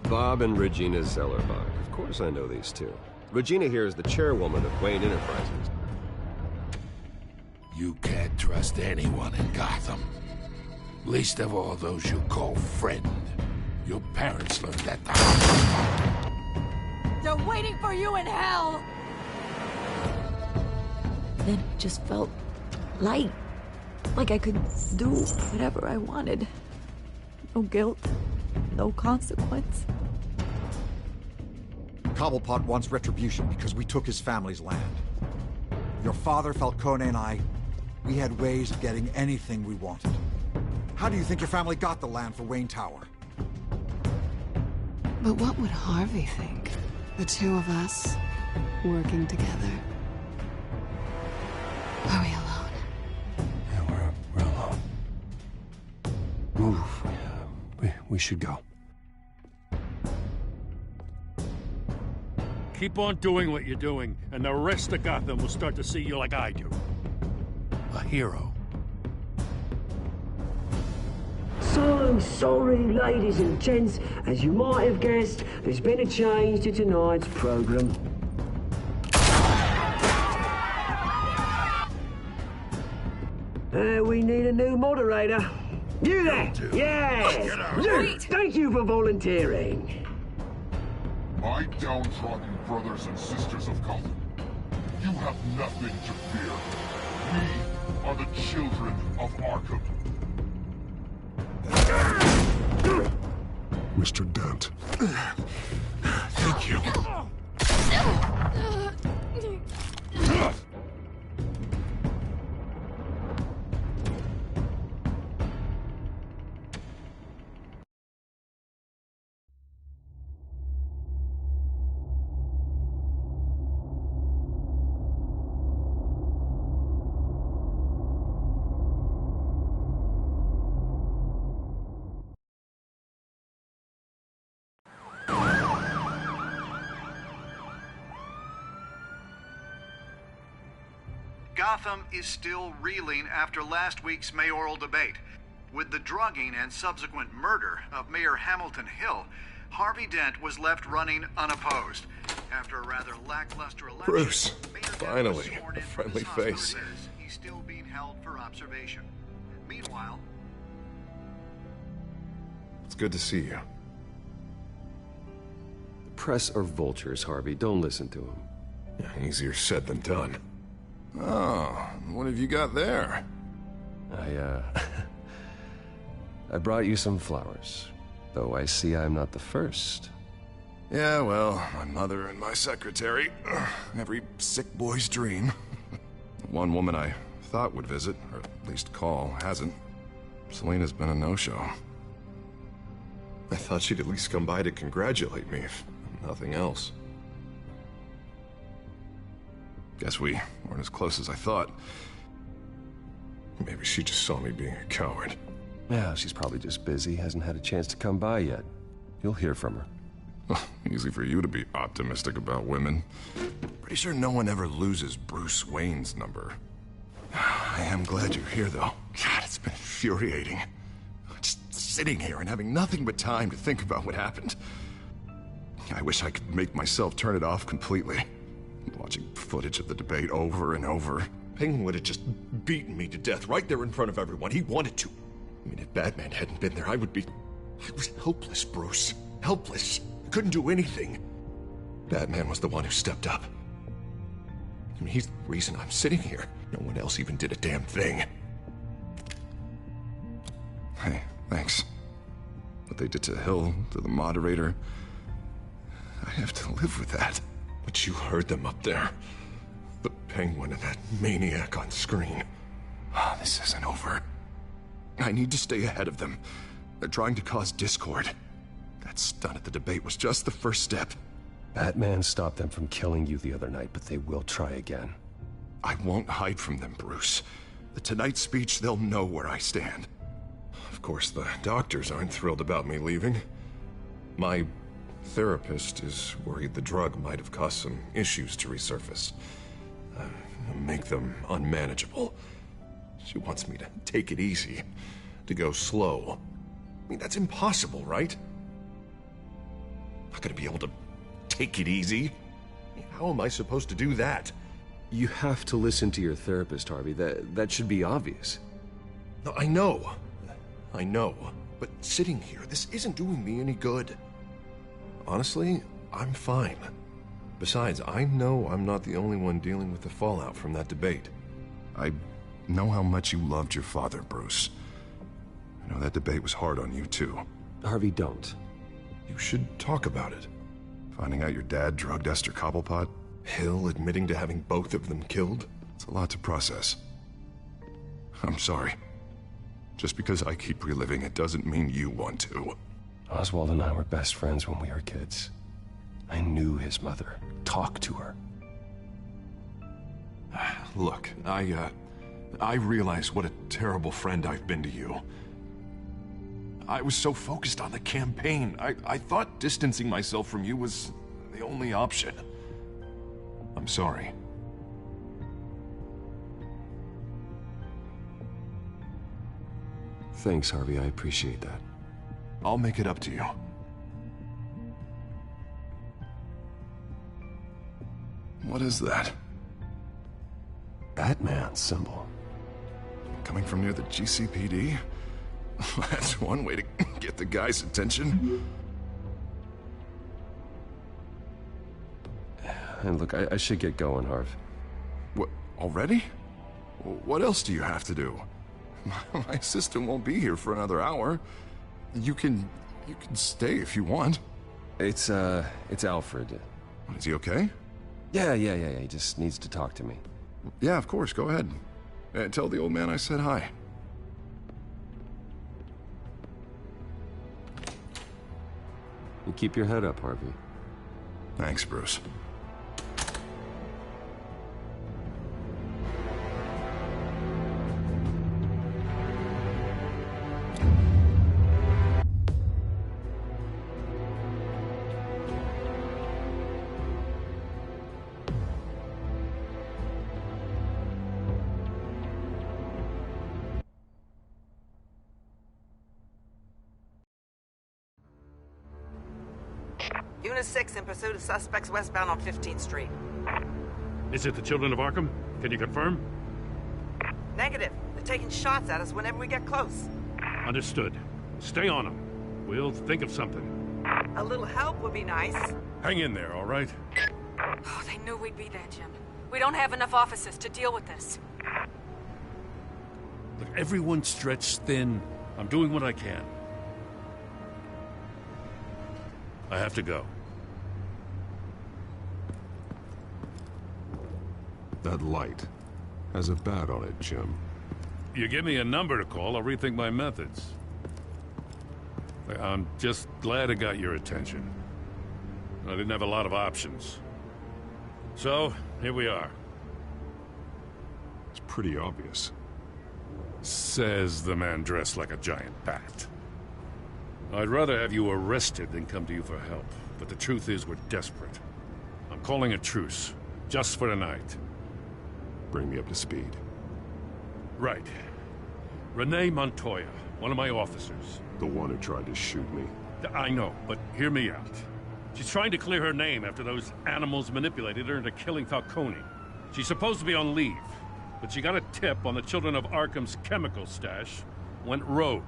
Bob and Regina Zellerbach. Of course I know these two. Regina here is the chairwoman of Wayne Enterprises. You can't trust anyone in Gotham. Least of all those you call friend. Your parents learned that the hard way. They're waiting for you in hell! Then it just felt light. Like I could do whatever I wanted. No guilt, no consequence. Cobblepot wants retribution because we took his family's land. Your father, Falcone, and I, we had ways of getting anything we wanted. How do you think your family got the land for Wayne Tower? But what would Harvey think? The two of us, working together. Are we alone? Yeah, we're alone. Move. We should go. Keep on doing what you're doing, and the rest of Gotham will start to see you like I do. A hero. So sorry, ladies and gents. As you might have guessed, there's been a change to tonight's program. We need a new moderator. You there? Yes! Luke, thank you for volunteering. My downtrodden brothers and sisters of Gotham, you have nothing to fear. We are the children of Arkham. Mr. Dent. Thank you. Gotham is still reeling after last week's mayoral debate. With the drugging and subsequent murder of Mayor Hamilton Hill, Harvey Dent was left running unopposed. After a rather lackluster election, Bruce, Mayor Dent finally, was sworn a in friendly for the face. Liz. He's still being held for observation. Meanwhile, It's good to see you. The press are vultures, Harvey. Don't listen to them. Yeah, easier said than done. Oh, what have you got there? I brought you some flowers. Though I see I'm not the first. Yeah, well, my mother and my secretary. Every sick boy's dream. One woman I thought would visit, or at least call, hasn't. Selena's been a no-show. I thought she'd at least come by to congratulate me, if nothing else. Guess we weren't as close as I thought. Maybe she just saw me being a coward. Yeah, she's probably just busy, hasn't had a chance to come by yet. You'll hear from her. Well, easy for you to be optimistic about women. Pretty sure no one ever loses Bruce Wayne's number. I am glad you're here, though. God, it's been infuriating. Just sitting here and having nothing but time to think about what happened. I wish I could make myself turn it off completely. Watching footage of the debate over and over. Penguin would have just beaten me to death right there in front of everyone. He wanted to. I mean, if Batman hadn't been there, I was helpless, Bruce. Helpless. Couldn't do anything. Batman was the one who stepped up. I mean, he's the reason I'm sitting here. No one else even did a damn thing. Hey, thanks. What they did to Hill, to the moderator, I have to live with that. But you heard them up there. The Penguin and that maniac on screen. Oh, this isn't over. I need to stay ahead of them. They're trying to cause discord. That stunt at the debate was just the first step. Batman stopped them from killing you the other night, but they will try again. I won't hide from them, Bruce. The Tonight speech, they'll know where I stand. Of course, the doctors aren't thrilled about me leaving. My therapist is worried the drug might have caused some issues to resurface. Make them unmanageable. She wants me to take it easy, to go slow. I mean, that's impossible, right? not gonna be able to take it easy. How am I supposed to do that? You have to listen to your therapist, Harvey. That should be obvious. No, I know. But sitting here, this isn't doing me any good. Honestly, I'm fine. Besides, I know I'm not the only one dealing with the fallout from that debate. I know how much you loved your father, Bruce. I know that debate was hard on you, too. Harvey, don't. You should talk about it. Finding out your dad drugged Esther Cobblepot? Hill admitting to having both of them killed? It's a lot to process. I'm sorry. Just because I keep reliving it doesn't mean you want to. Oswald and I were best friends when we were kids. I knew his mother. Talked to her. Look, I realize what a terrible friend I've been to you. I was so focused on the campaign. I thought distancing myself from you was the only option. I'm sorry. Thanks, Harvey. I appreciate that. I'll make it up to you. What is that? Batman symbol. Coming from near the GCPD? That's one way to get the guy's attention. And look, I should get going, Harv. What, already? What else do you have to do? My assistant won't be here for another hour. You can stay if you want. It's Alfred. Is he okay? Yeah. He just needs to talk to me. Yeah, of course. Go ahead. Tell the old man I said hi. You keep your head up, Harvey. Thanks, Bruce. Unit 6 in pursuit of suspects westbound on 15th Street. Is it the Children of Arkham? Can you confirm? Negative. They're taking shots at us whenever we get close. Understood. Stay on them. We'll think of something. A little help would be nice. Hang in there, all right? Oh, they knew we'd be there, Jim. We don't have enough officers to deal with this. Look, everyone's stretched thin. I'm doing what I can. I have to go. That light has a bat on it, Jim. You give me a number to call, I'll rethink my methods. I'm just glad it got your attention. I didn't have a lot of options. So, here we are. It's pretty obvious. Says the man dressed like a giant bat. I'd rather have you arrested than come to you for help. But the truth is, we're desperate. I'm calling a truce, just for tonight. Bring me up to speed. Right. Renee Montoya, one of my officers. The one who tried to shoot me. I know, but hear me out. She's trying to clear her name after those animals manipulated her into killing Falcone. She's supposed to be on leave, but she got a tip on the Children of Arkham's chemical stash, went rogue.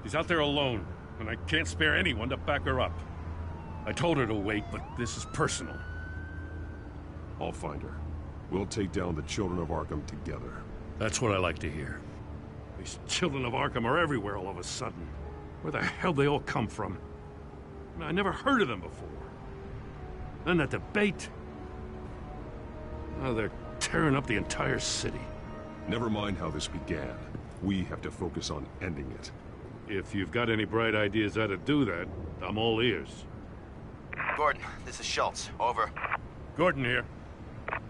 She's out there alone, and I can't spare anyone to back her up. I told her to wait, but this is personal. I'll find her. We'll take down the Children of Arkham together. That's what I like to hear. These Children of Arkham are everywhere all of a sudden. Where the hell they all come from? I never heard of them before. Then that debate. Now they're tearing up the entire city. Never mind how this began. We have to focus on ending it. If you've got any bright ideas how to do that, I'm all ears. Gordon, this is Schultz. Over. Gordon here.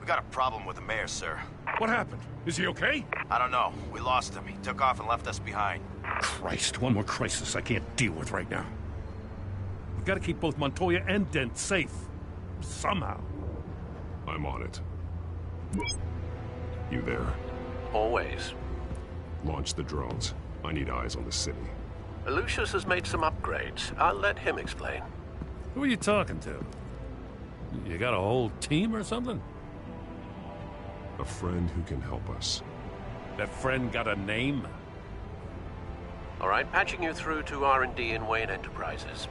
We got a problem with the mayor, sir. What happened? Is he okay? I don't know. We lost him. He took off and left us behind. Christ, one more crisis I can't deal with right now. We've got to keep both Montoya and Dent safe. Somehow. I'm on it. You there? Always. Launch the drones. I need eyes on the city. Lucius has made some upgrades. I'll let him explain. Who are you talking to? You got a whole team or something? A friend who can help us. That friend got a name? All right, patching you through to R&D in Wayne Enterprises.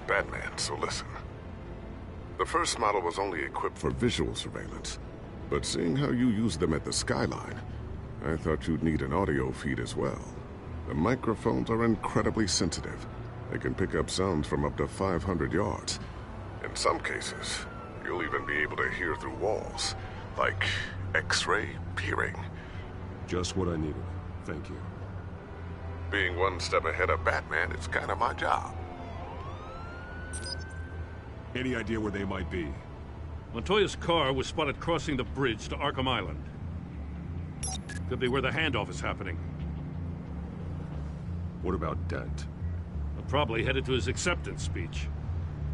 Batman, so listen. The first model was only equipped for visual surveillance, but seeing how you use them at the skyline, I thought you'd need an audio feed as well. The microphones are incredibly sensitive. They can pick up sounds from up to 500 yards. In some cases, you'll even be able to hear through walls, like X-ray peering. Just what I needed. Thank you. Being one step ahead of Batman is kind of my job. Any idea where they might be? Montoya's car was spotted crossing the bridge to Arkham Island. Could be where the handoff is happening. What about Dent? Probably headed to his acceptance speech.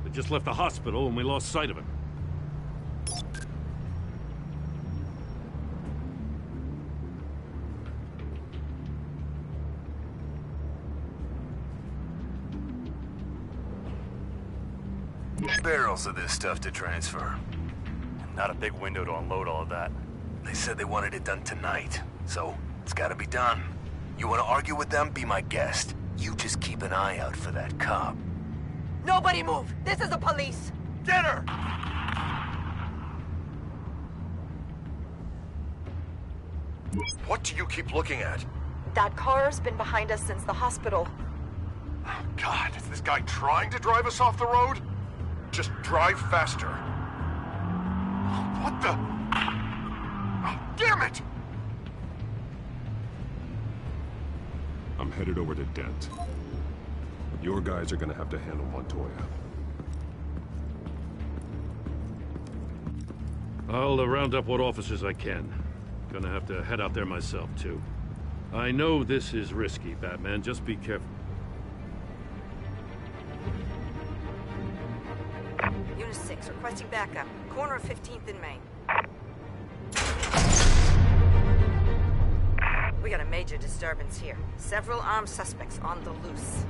They just left the hospital and we lost sight of him. Barrels of this stuff to transfer. Not a big window to unload all of that. They said they wanted it done tonight, so it's gotta be done. You wanna argue with them? Be my guest. You just keep an eye out for that cop. Nobody move! This is the police! Get her! What do you keep looking at? That car's been behind us since the hospital. God, is this guy trying to drive us off the road? Just drive faster. What the? Oh, damn it! I'm headed over to Dent. Your guys are gonna have to handle Montoya. I'll round up what officers I can. Gonna have to head out there myself, too. I know this is risky, Batman. Just be careful. Unit 6, requesting backup. Corner of 15th and Main. We got a major disturbance here. Several armed suspects on the loose.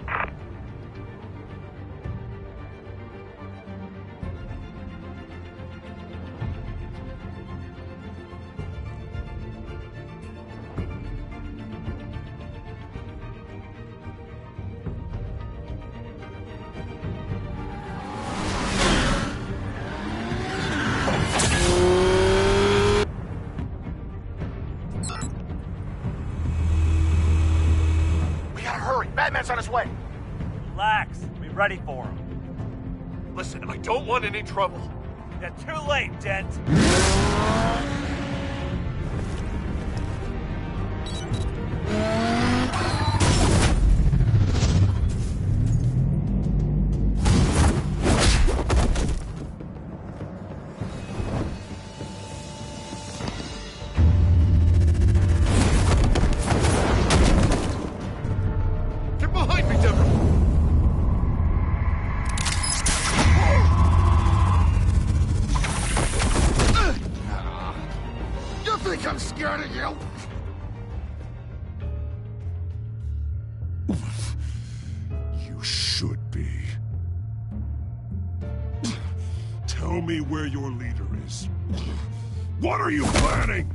Batman's on his way. Relax. We're ready for him. Listen, I don't want any trouble. You're too late, Dent. I'm scared of you. You should be. Tell me where your leader is. What are you planning?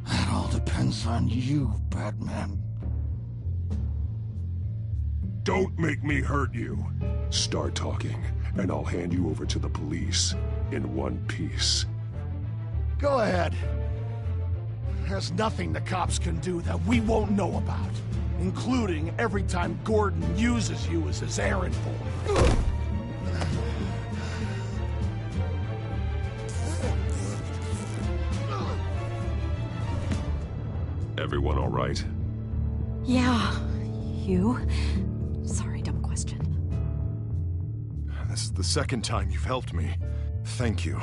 That all depends on you, Batman. Don't make me hurt you. Start talking, and I'll hand you over to the police in one piece. Go ahead. There's nothing the cops can do that we won't know about, including every time Gordon uses you as his errand boy. Everyone all right? Yeah. You? Sorry, dumb question. This is the second time you've helped me. Thank you.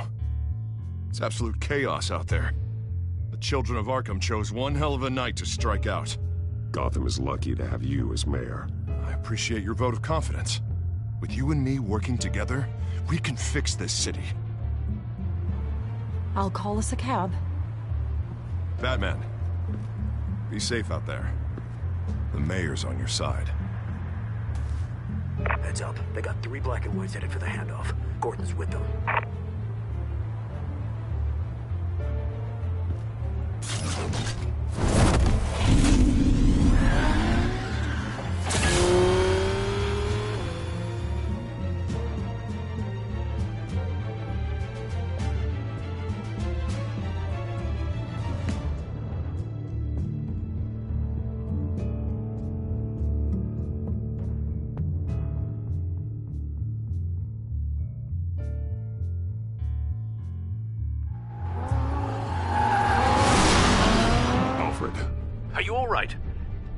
It's absolute chaos out there. The children of Arkham chose one hell of a night to strike out. Gotham is lucky to have you as mayor. I appreciate your vote of confidence. With you and me working together, we can fix this city. I'll call us a cab. Batman, be safe out there. The mayor's on your side. Heads up. They got 3 black and whites headed for the handoff. Gordon's with them.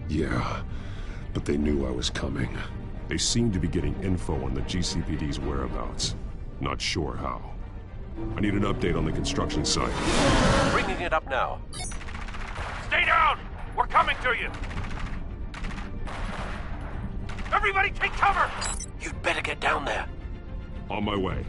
Yeah, but they knew I was coming. They seemed to be getting info on the GCPD's whereabouts. Not sure how. I need an update on the construction site. Bringing it up now. Stay down! We're coming to you! Everybody take cover! You'd better get down there. On my way.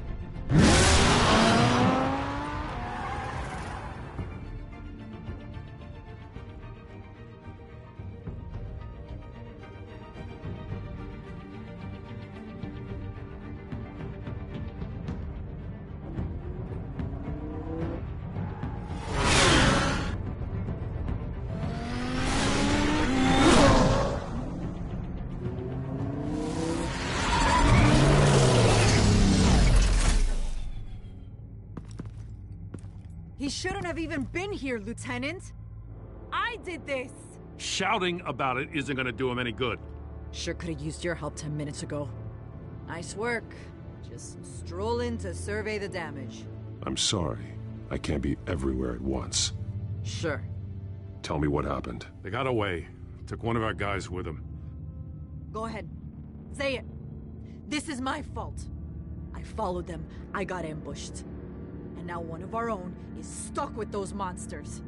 He shouldn't have even been here, Lieutenant. I did this. Shouting about it isn't gonna do him any good. Sure could have used your help 10 minutes ago. Nice work. Just stroll in to survey the damage. I'm sorry. I can't be everywhere at once. Sure. Tell me what happened. They got away. Took one of our guys with them. Go ahead. Say it. This is my fault. I followed them. I got ambushed. And now one of our own is stuck with those monsters.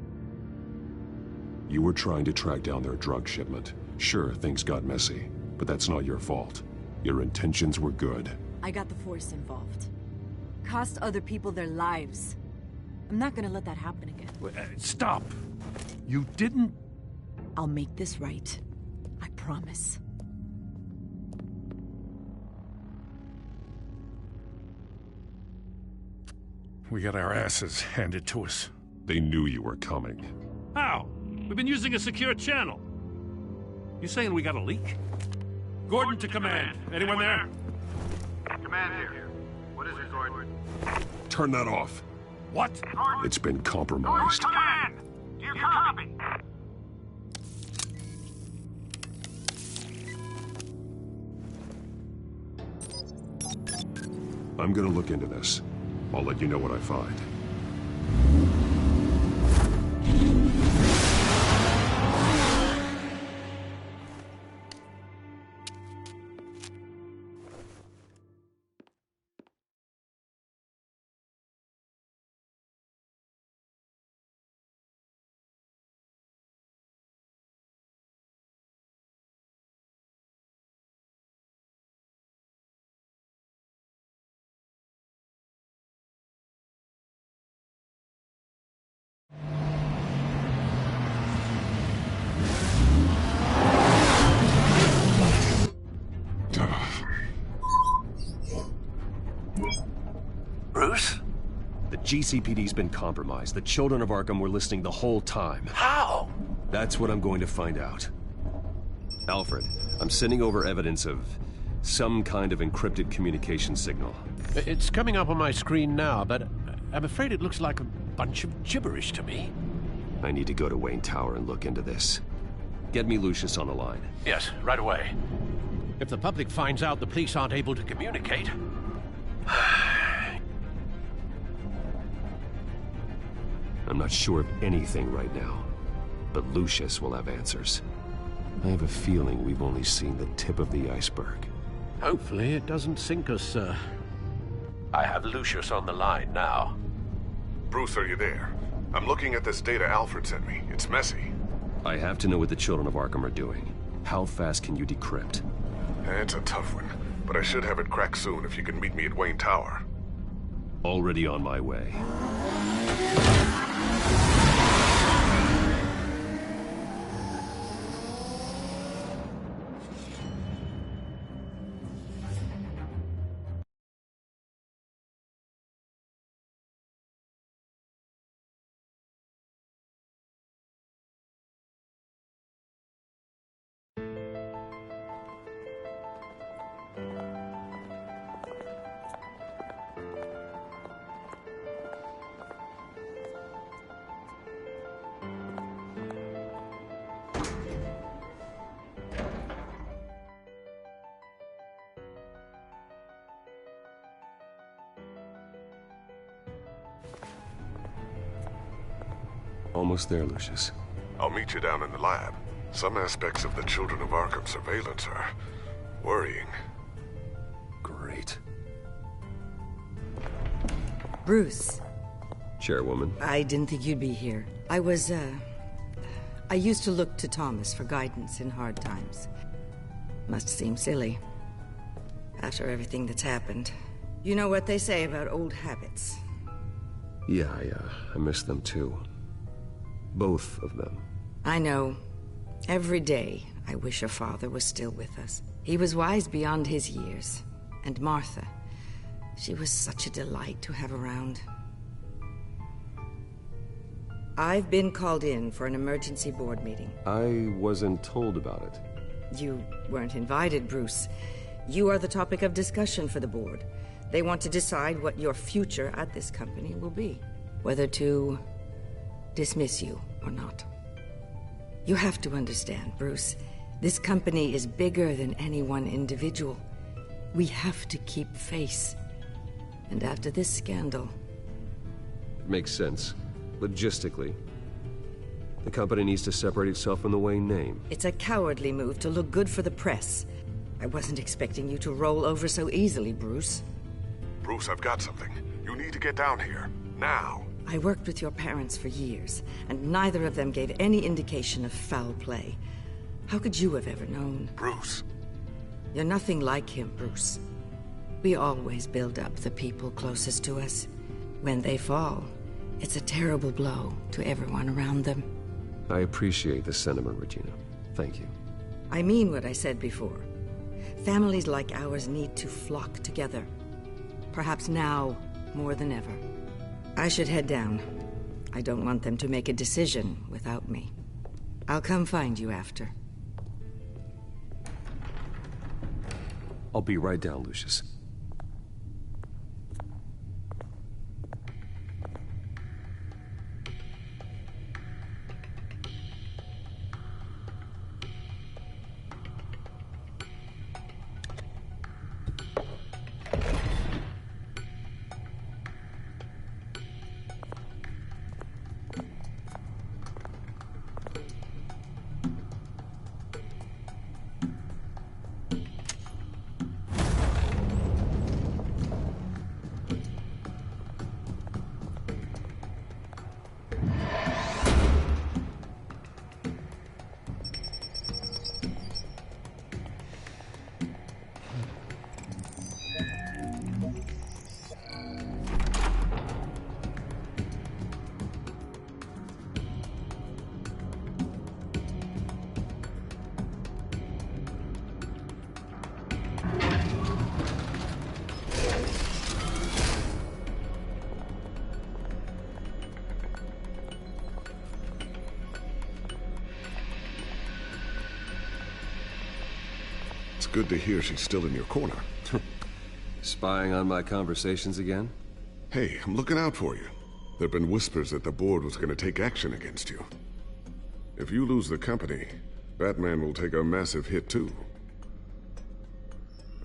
You were trying to track down their drug shipment. Sure, things got messy, but that's not your fault. Your intentions were good. I got the Force involved. Cost other people their lives. I'm not gonna let that happen again. Stop! You didn't... I'll make this right. I promise. We got our asses handed to us. They knew you were coming. How? We've been using a secure channel. You saying we got a leak? Gordon to command. Anyone there? Command here. What is it, Gordon? Turn that off. What? It's been compromised. Command! Do you copy? I'm gonna look into this. I'll let you know what I find. Bruce? The GCPD's been compromised. The children of Arkham were listening the whole time. How? That's what I'm going to find out. Alfred, I'm sending over evidence of some kind of encrypted communication signal. It's coming up on my screen now, but I'm afraid it looks like a bunch of gibberish to me. I need to go to Wayne Tower and look into this. Get me Lucius on the line. Yes, right away. If the public finds out the police aren't able to communicate... I'm not sure of anything right now, but Lucius will have answers. I have a feeling we've only seen the tip of the iceberg. Hopefully it doesn't sink us, sir. I have Lucius on the line now. Bruce, are you there? I'm looking at this data Alfred sent me. It's messy. I have to know what the children of Arkham are doing. How fast can you decrypt? It's a tough one, but I should have it cracked soon if you can meet me at Wayne Tower. Already on my way. Almost there, Lucius. I'll meet you down in the lab. Some aspects of the Children of Arkham surveillance are worrying. Great. Bruce. Chairwoman. I didn't think you'd be here. I used to look to Thomas for guidance in hard times. Must seem silly. After everything that's happened. You know what they say about old habits. Yeah, I miss them too. Both of them. I know. Every day, I wish your father was still with us. He was wise beyond his years. And Martha, she was such a delight to have around. I've been called in for an emergency board meeting. I wasn't told about it. You weren't invited, Bruce. You are the topic of discussion for the board. They want to decide what your future at this company will be. Whether to dismiss you or not. You have to understand, Bruce. This company is bigger than any one individual. We have to keep face. And after this scandal... Makes sense. Logistically. The company needs to separate itself from the Wayne name. It's a cowardly move to look good for the press. I wasn't expecting you to roll over so easily, Bruce. Bruce, I've got something. You need to get down here. Now. I worked with your parents for years, and neither of them gave any indication of foul play. How could you have ever known? Bruce. You're nothing like him, Bruce. We always build up the people closest to us. When they fall, it's a terrible blow to everyone around them. I appreciate the sentiment, Regina. Thank you. I mean what I said before. Families like ours need to flock together. Perhaps now, more than ever. I should head down. I don't want them to make a decision without me. I'll come find you after. I'll be right down, Lucius. It's good to hear she's still in your corner. Spying on my conversations again? Hey, I'm looking out for you. There've been whispers that the board was going to take action against you. If you lose the company, Batman will take a massive hit too.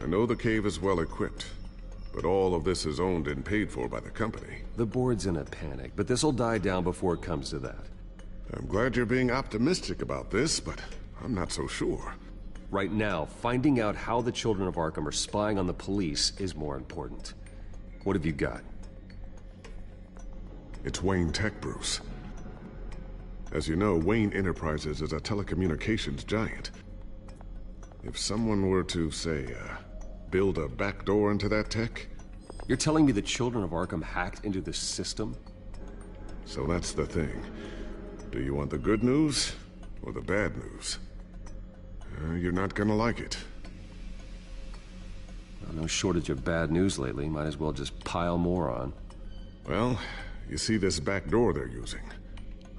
I know the cave is well equipped, but all of this is owned and paid for by the company. The board's in a panic, but this'll die down before it comes to that. I'm glad you're being optimistic about this, but I'm not so sure. Right now, finding out how the Children of Arkham are spying on the police is more important. What have you got? It's Wayne Tech, Bruce. As you know, Wayne Enterprises is a telecommunications giant. If someone were to, say, build a backdoor into that tech... You're telling me the Children of Arkham hacked into the system? So that's the thing. Do you want the good news or the bad news? You're not gonna like it. Well, no shortage of bad news lately. Might as well just pile more on. Well, you see this back door they're using?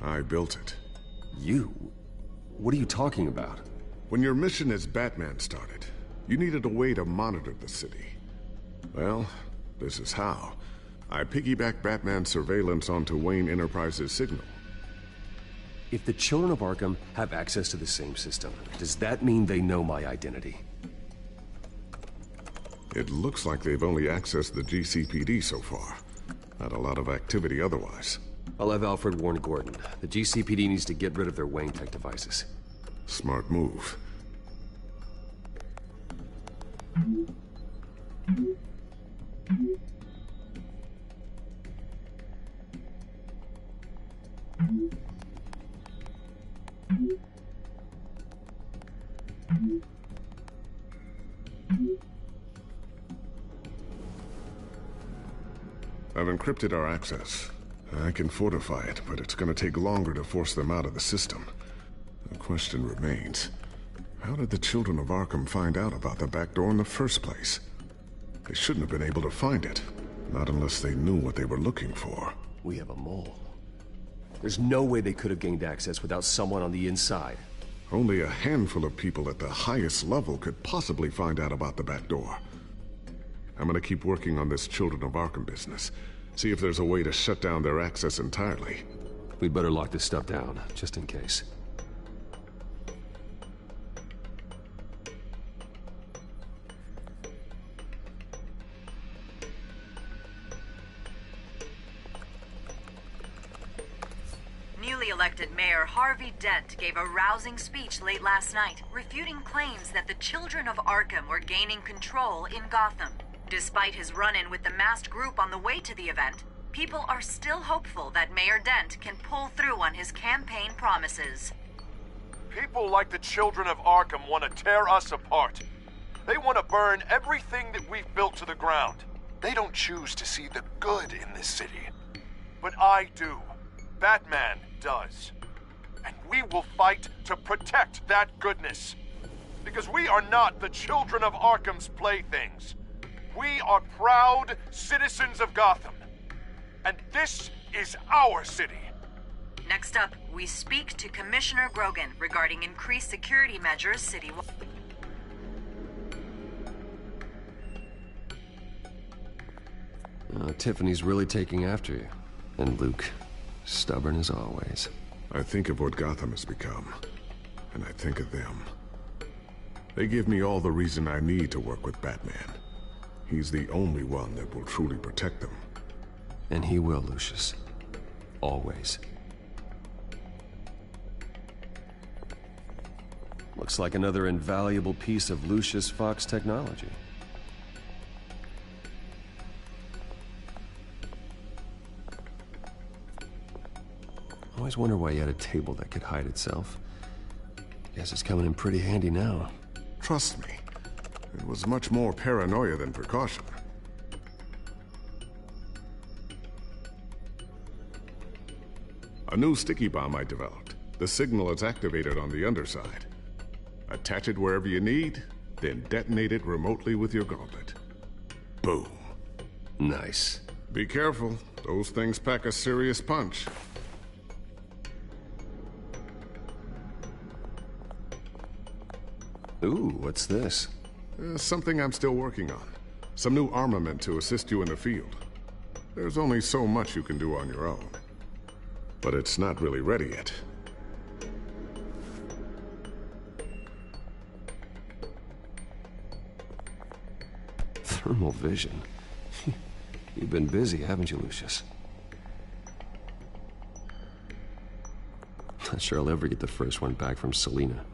I built it. You? What are you talking about? When your mission as Batman started, you needed a way to monitor the city. Well, this is how. I piggybacked Batman's surveillance onto Wayne Enterprises' signal. If the Children of Arkham have access to the same system, does that mean they know my identity? It looks like they've only accessed the GCPD so far. Not a lot of activity otherwise. I'll have Alfred warn Gordon. The GCPD needs to get rid of their Wayne tech devices. Smart move. I've encrypted our access. I can fortify it, but it's gonna take longer to force them out of the system. The question remains, how did the children of Arkham find out about the back door in the first place? They shouldn't have been able to find it, not unless they knew what they were looking for. We have a mole. There's no way they could have gained access without someone on the inside. Only a handful of people at the highest level could possibly find out about the back door. I'm gonna keep working on this Children of Arkham business. See if there's a way to shut down their access entirely. We'd better lock this stuff down, just in case. Newly elected Mayor Harvey Dent gave a rousing speech late last night, refuting claims that the Children of Arkham were gaining control in Gotham. Despite his run-in with the masked group on the way to the event, people are still hopeful that Mayor Dent can pull through on his campaign promises. People like the Children of Arkham want to tear us apart. They want to burn everything that we've built to the ground. They don't choose to see the good in this city. But I do. Batman does. And we will fight to protect that goodness. Because we are not the Children of Arkham's playthings. We are proud citizens of Gotham. And this is our city. Next up, we speak to Commissioner Grogan regarding increased security measures citywide. Tiffany's really taking after you. And Luke, stubborn as always. I think of what Gotham has become, and I think of them. They give me all the reason I need to work with Batman. He's the only one that will truly protect them. And he will, Lucius. Always. Looks like another invaluable piece of Lucius Fox technology. Always wonder why you had a table that could hide itself. Guess it's coming in pretty handy now. Trust me, it was much more paranoia than precaution. A new sticky bomb I developed. The signal is activated on the underside. Attach it wherever you need, then detonate it remotely with your gauntlet. Boom. Nice. Be careful. Those things pack a serious punch. Ooh, what's this? Something I'm still working on. Some new armament to assist you in the field. There's only so much you can do on your own. But it's not really ready yet. Thermal vision. You've been busy, haven't you, Lucius? Not sure I'll ever get the first one back from Selina.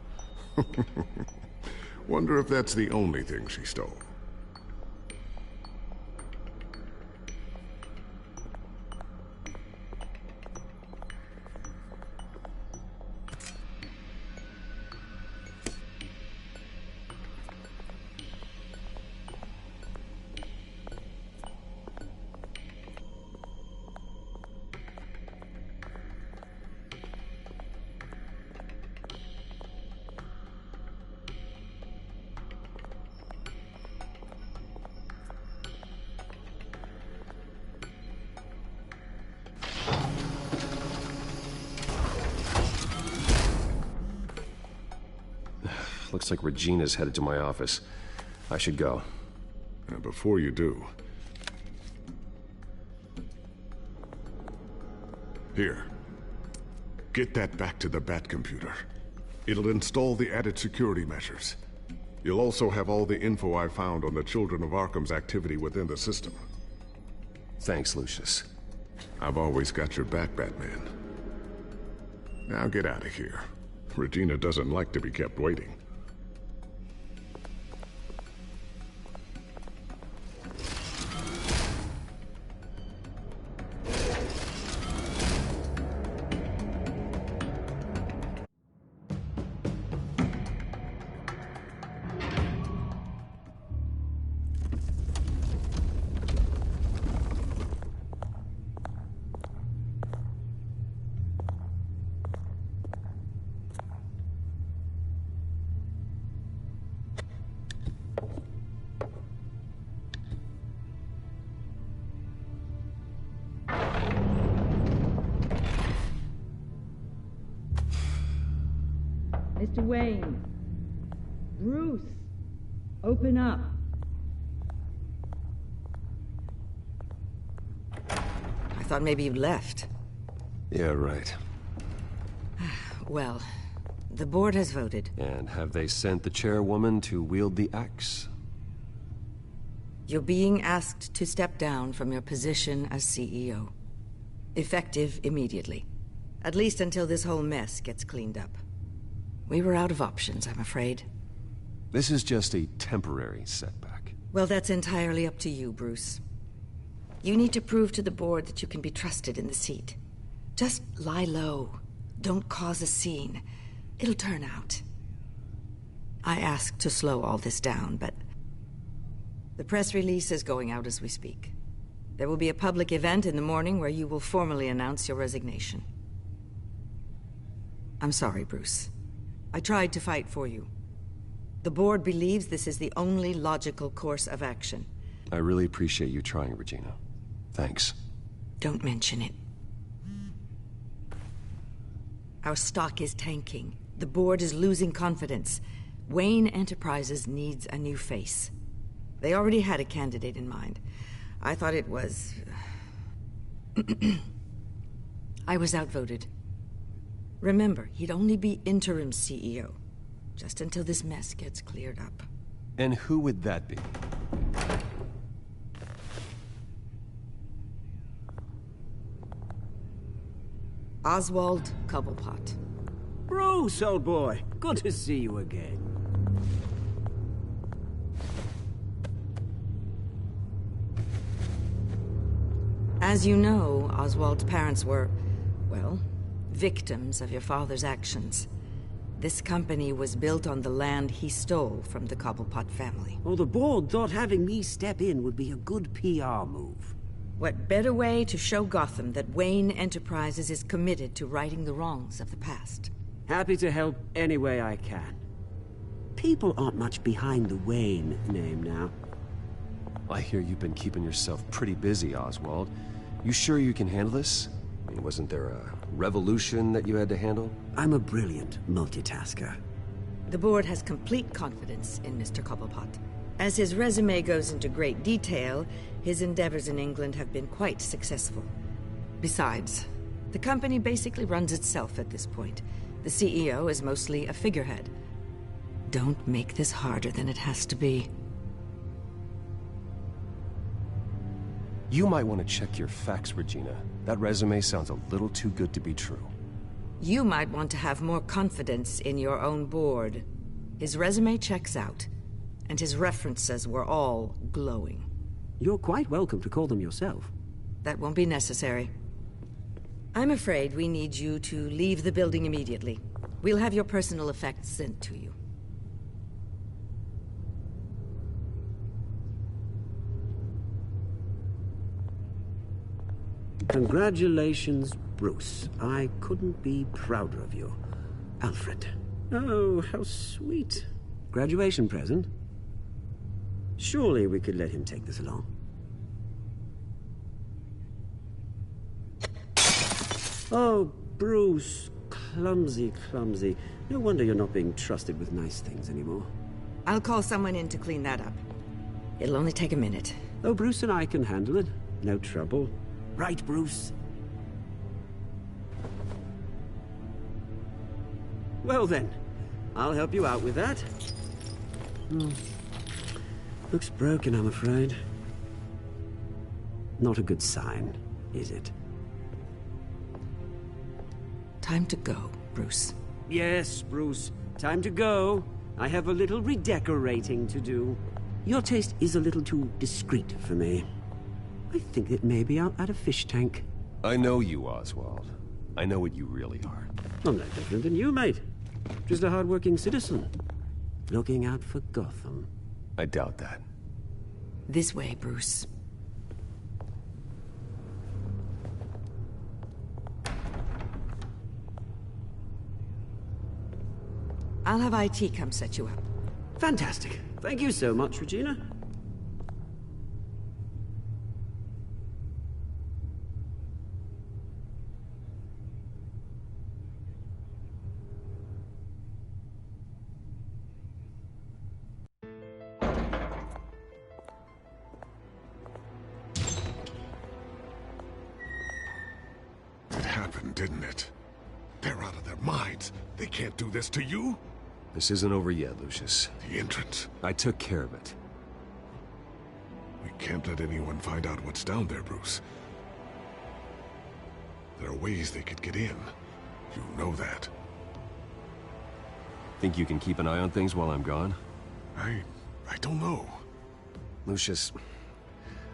Wonder if that's the only thing she stole. Looks like Regina's headed to my office. I should go. Before you do... Here. Get that back to the Bat computer. It'll install the added security measures. You'll also have all the info I found on the Children of Arkham's activity within the system. Thanks, Lucius. I've always got your back, Batman. Now get out of here. Regina doesn't like to be kept waiting. Mr. Wayne. Bruce. Open up. I thought maybe you left. Yeah, right. Well, the board has voted. And have they sent the chairwoman to wield the axe? You're being asked to step down from your position as CEO. Effective immediately. At least until this whole mess gets cleaned up. We were out of options, I'm afraid. This is just a temporary setback. Well, that's entirely up to you, Bruce. You need to prove to the board that you can be trusted in the seat. Just lie low. Don't cause a scene. It'll turn out. I asked to slow all this down, but the press release is going out as we speak. There will be a public event in the morning where you will formally announce your resignation. I'm sorry, Bruce. I tried to fight for you. The board believes this is the only logical course of action. I really appreciate you trying, Regina. Thanks. Don't mention it. Our stock is tanking. The board is losing confidence. Wayne Enterprises needs a new face. They already had a candidate in mind. I thought it was... I was outvoted. Remember, he'd only be interim CEO, just until this mess gets cleared up. And who would that be? Oswald Cobblepot. Bruce, old boy. Good to see you again. As you know, Oswald's parents were, well, victims of your father's actions. This company was built on the land he stole from the Cobblepot family. Well, the board thought having me step in would be a good PR move. What better way to show Gotham that Wayne Enterprises is committed to righting the wrongs of the past? Happy to help any way I can. People aren't much behind the Wayne name now. I hear you've been keeping yourself pretty busy, Oswald. You sure you can handle this? I mean, wasn't there a revolution that you had to handle? I'm a brilliant multitasker. The board has complete confidence in Mr. Cobblepot. As his resume goes into great detail, his endeavors in England have been quite successful. Besides, the company basically runs itself at this point. The CEO is mostly a figurehead. Don't make this harder than it has to be. You might want to check your facts, Regina. That resume sounds a little too good to be true. You might want to have more confidence in your own board. His resume checks out, and his references were all glowing. You're quite welcome to call them yourself. That won't be necessary. I'm afraid we need you to leave the building immediately. We'll have your personal effects sent to you. Congratulations, Bruce. I couldn't be prouder of you. Alfred. Oh, how sweet. Graduation present? Surely we could let him take this along. Oh, Bruce. Clumsy, clumsy. No wonder you're not being trusted with nice things anymore. I'll call someone in to clean that up. It'll only take a minute. Oh, Bruce and I can handle it. No trouble. Right, Bruce? Well then, I'll help you out with that. Looks broken, I'm afraid. Not a good sign, is it? Time to go, Bruce. Yes, Bruce. Time to go. I have a little redecorating to do. Your taste is a little too discreet for me. I think that maybe I'll add a fish tank. I know you, Oswald. I know what you really are. I'm no different than you, mate. Just a hard-working citizen. Looking out for Gotham. I doubt that. This way, Bruce. I'll have IT come set you up. Fantastic. Thank you so much, Regina. It happened, didn't it? They're out of their minds. They can't do this to you. This isn't over yet, Lucius. The entrance. I took care of it. We can't let anyone find out what's down there, Bruce. There are ways they could get in. You know that. Think you can keep an eye on things while I'm gone? I don't know. Lucius,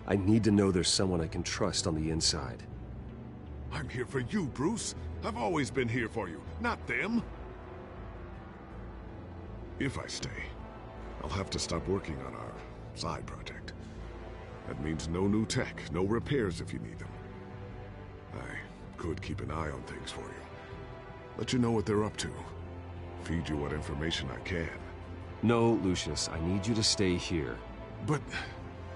I need to know there's someone I can trust on the inside. I'm here for you, Bruce. I've always been here for you, not them. If I stay, I'll have to stop working on our side project. That means no new tech, no repairs if you need them. I could keep an eye on things for you. Let you know what they're up to. Feed you what information I can. No, Lucius, I need you to stay here. But...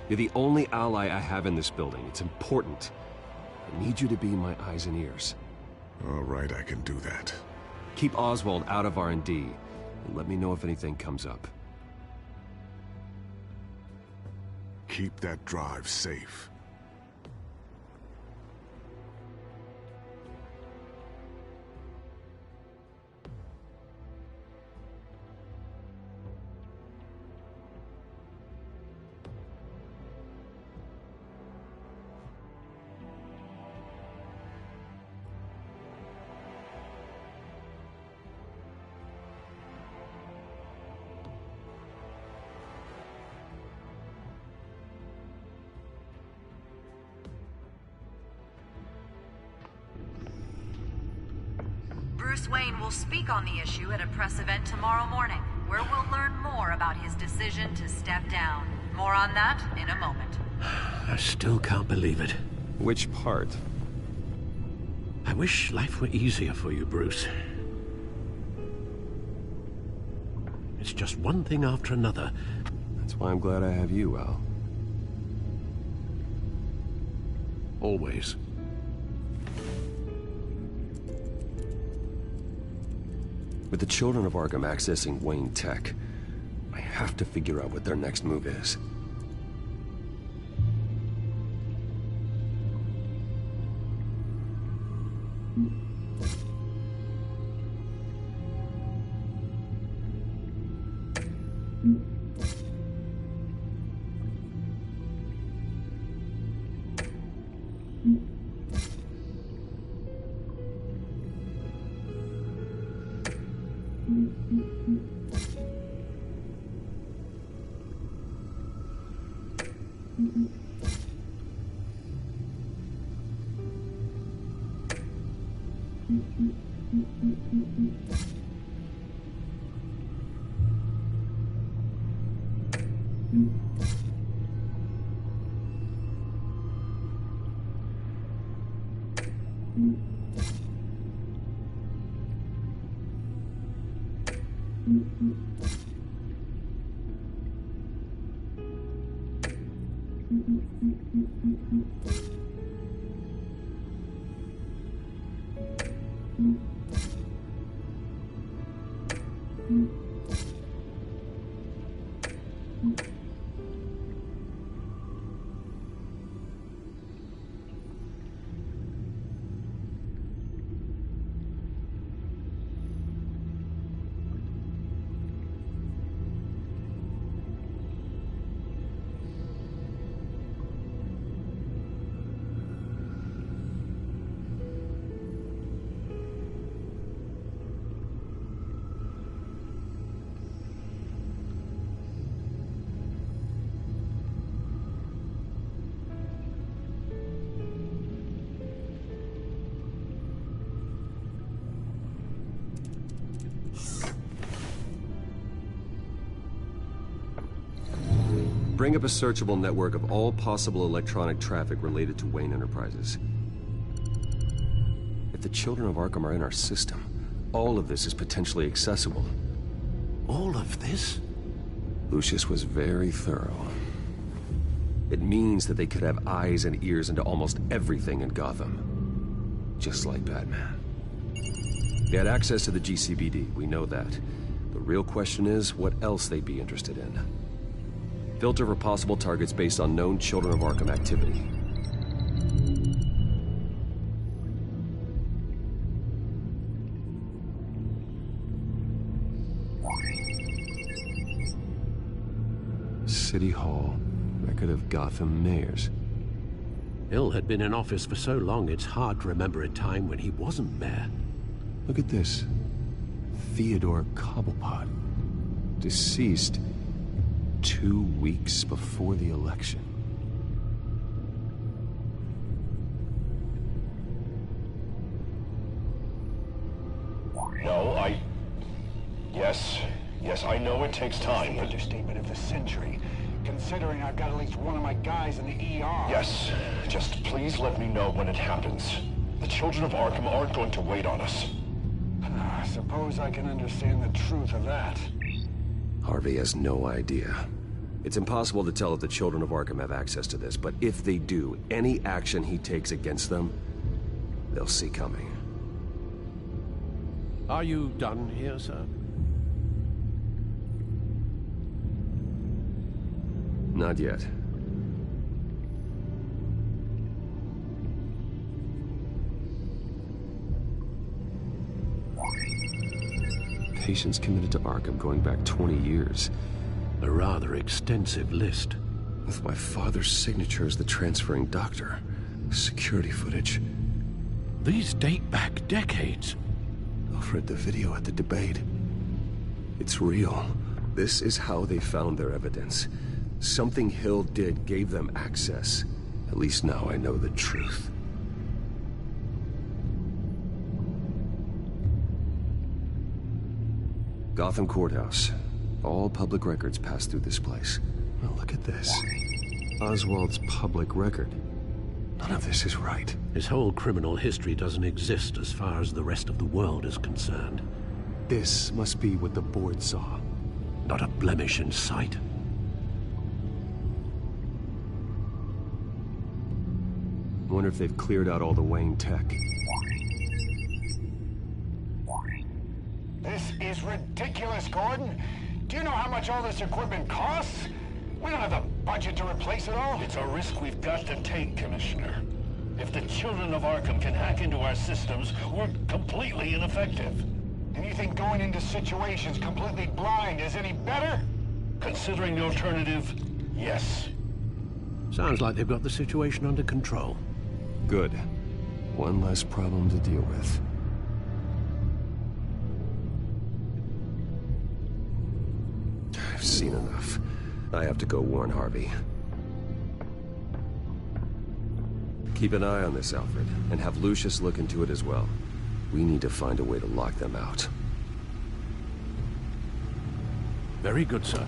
You're the only ally I have in this building. It's important. I need you to be my eyes and ears. All right, I can do that. Keep Oswald out of R&D. And let me know if anything comes up. Keep that drive safe. Bruce Wayne will speak on the issue at a press event tomorrow morning, where we'll learn more about his decision to step down. More on that in a moment. I still can't believe it. Which part? I wish life were easier for you, Bruce. It's just one thing after another. That's why I'm glad I have you, Al. Always. With the children of Arkham accessing Wayne Tech, I have to figure out what their next move is. Bring up a searchable network of all possible electronic traffic related to Wayne Enterprises. If the children of Arkham are in our system, all of this is potentially accessible. All of this? Lucius was very thorough. It means that they could have eyes and ears into almost everything in Gotham. Just like Batman. They had access to the GCPD, we know that. The real question is, what else they'd be interested in. Filter for possible targets based on known Children of Arkham activity. City Hall. Record of Gotham mayors. Hill had been in office for so long, it's hard to remember a time when he wasn't mayor. Look at this. Theodore Cobblepot. Deceased 2 weeks before the election. No, Yes, I know it takes time, but... Understatement of the century, considering I've got at least one of my guys in the ER. Yes, just please let me know when it happens. The children of Arkham aren't going to wait on us. I suppose I can understand the truth of that. Harvey has no idea. It's impossible to tell if the children of Arkham have access to this, but if they do, any action he takes against them, they'll see coming. Are you done here, sir? Not yet. Patients committed to Arkham going back 20 years. A rather extensive list. With my father's signature as the transferring doctor. Security footage. These date back decades. Alfred, the video at the debate. It's real. This is how they found their evidence. Something Hill did gave them access. At least now I know the truth. Gotham Courthouse. All public records pass through this place. Well, look at this. Oswald's public record. None of this is right. His whole criminal history doesn't exist as far as the rest of the world is concerned. This must be what the board saw. Not a blemish in sight. I wonder if they've cleared out all the Wayne tech. This is ridiculous, Gordon. Do you know how much all this equipment costs? We don't have the budget to replace it all. It's a risk we've got to take, Commissioner. If the children of Arkham can hack into our systems, we're completely ineffective. And you think going into situations completely blind is any better? Considering the alternative, yes. Sounds like they've got the situation under control. Good. One less problem to deal with. I've seen enough. I have to go warn Harvey. Keep an eye on this, Alfred, and have Lucius look into it as well. We need to find a way to lock them out. Very good, sir.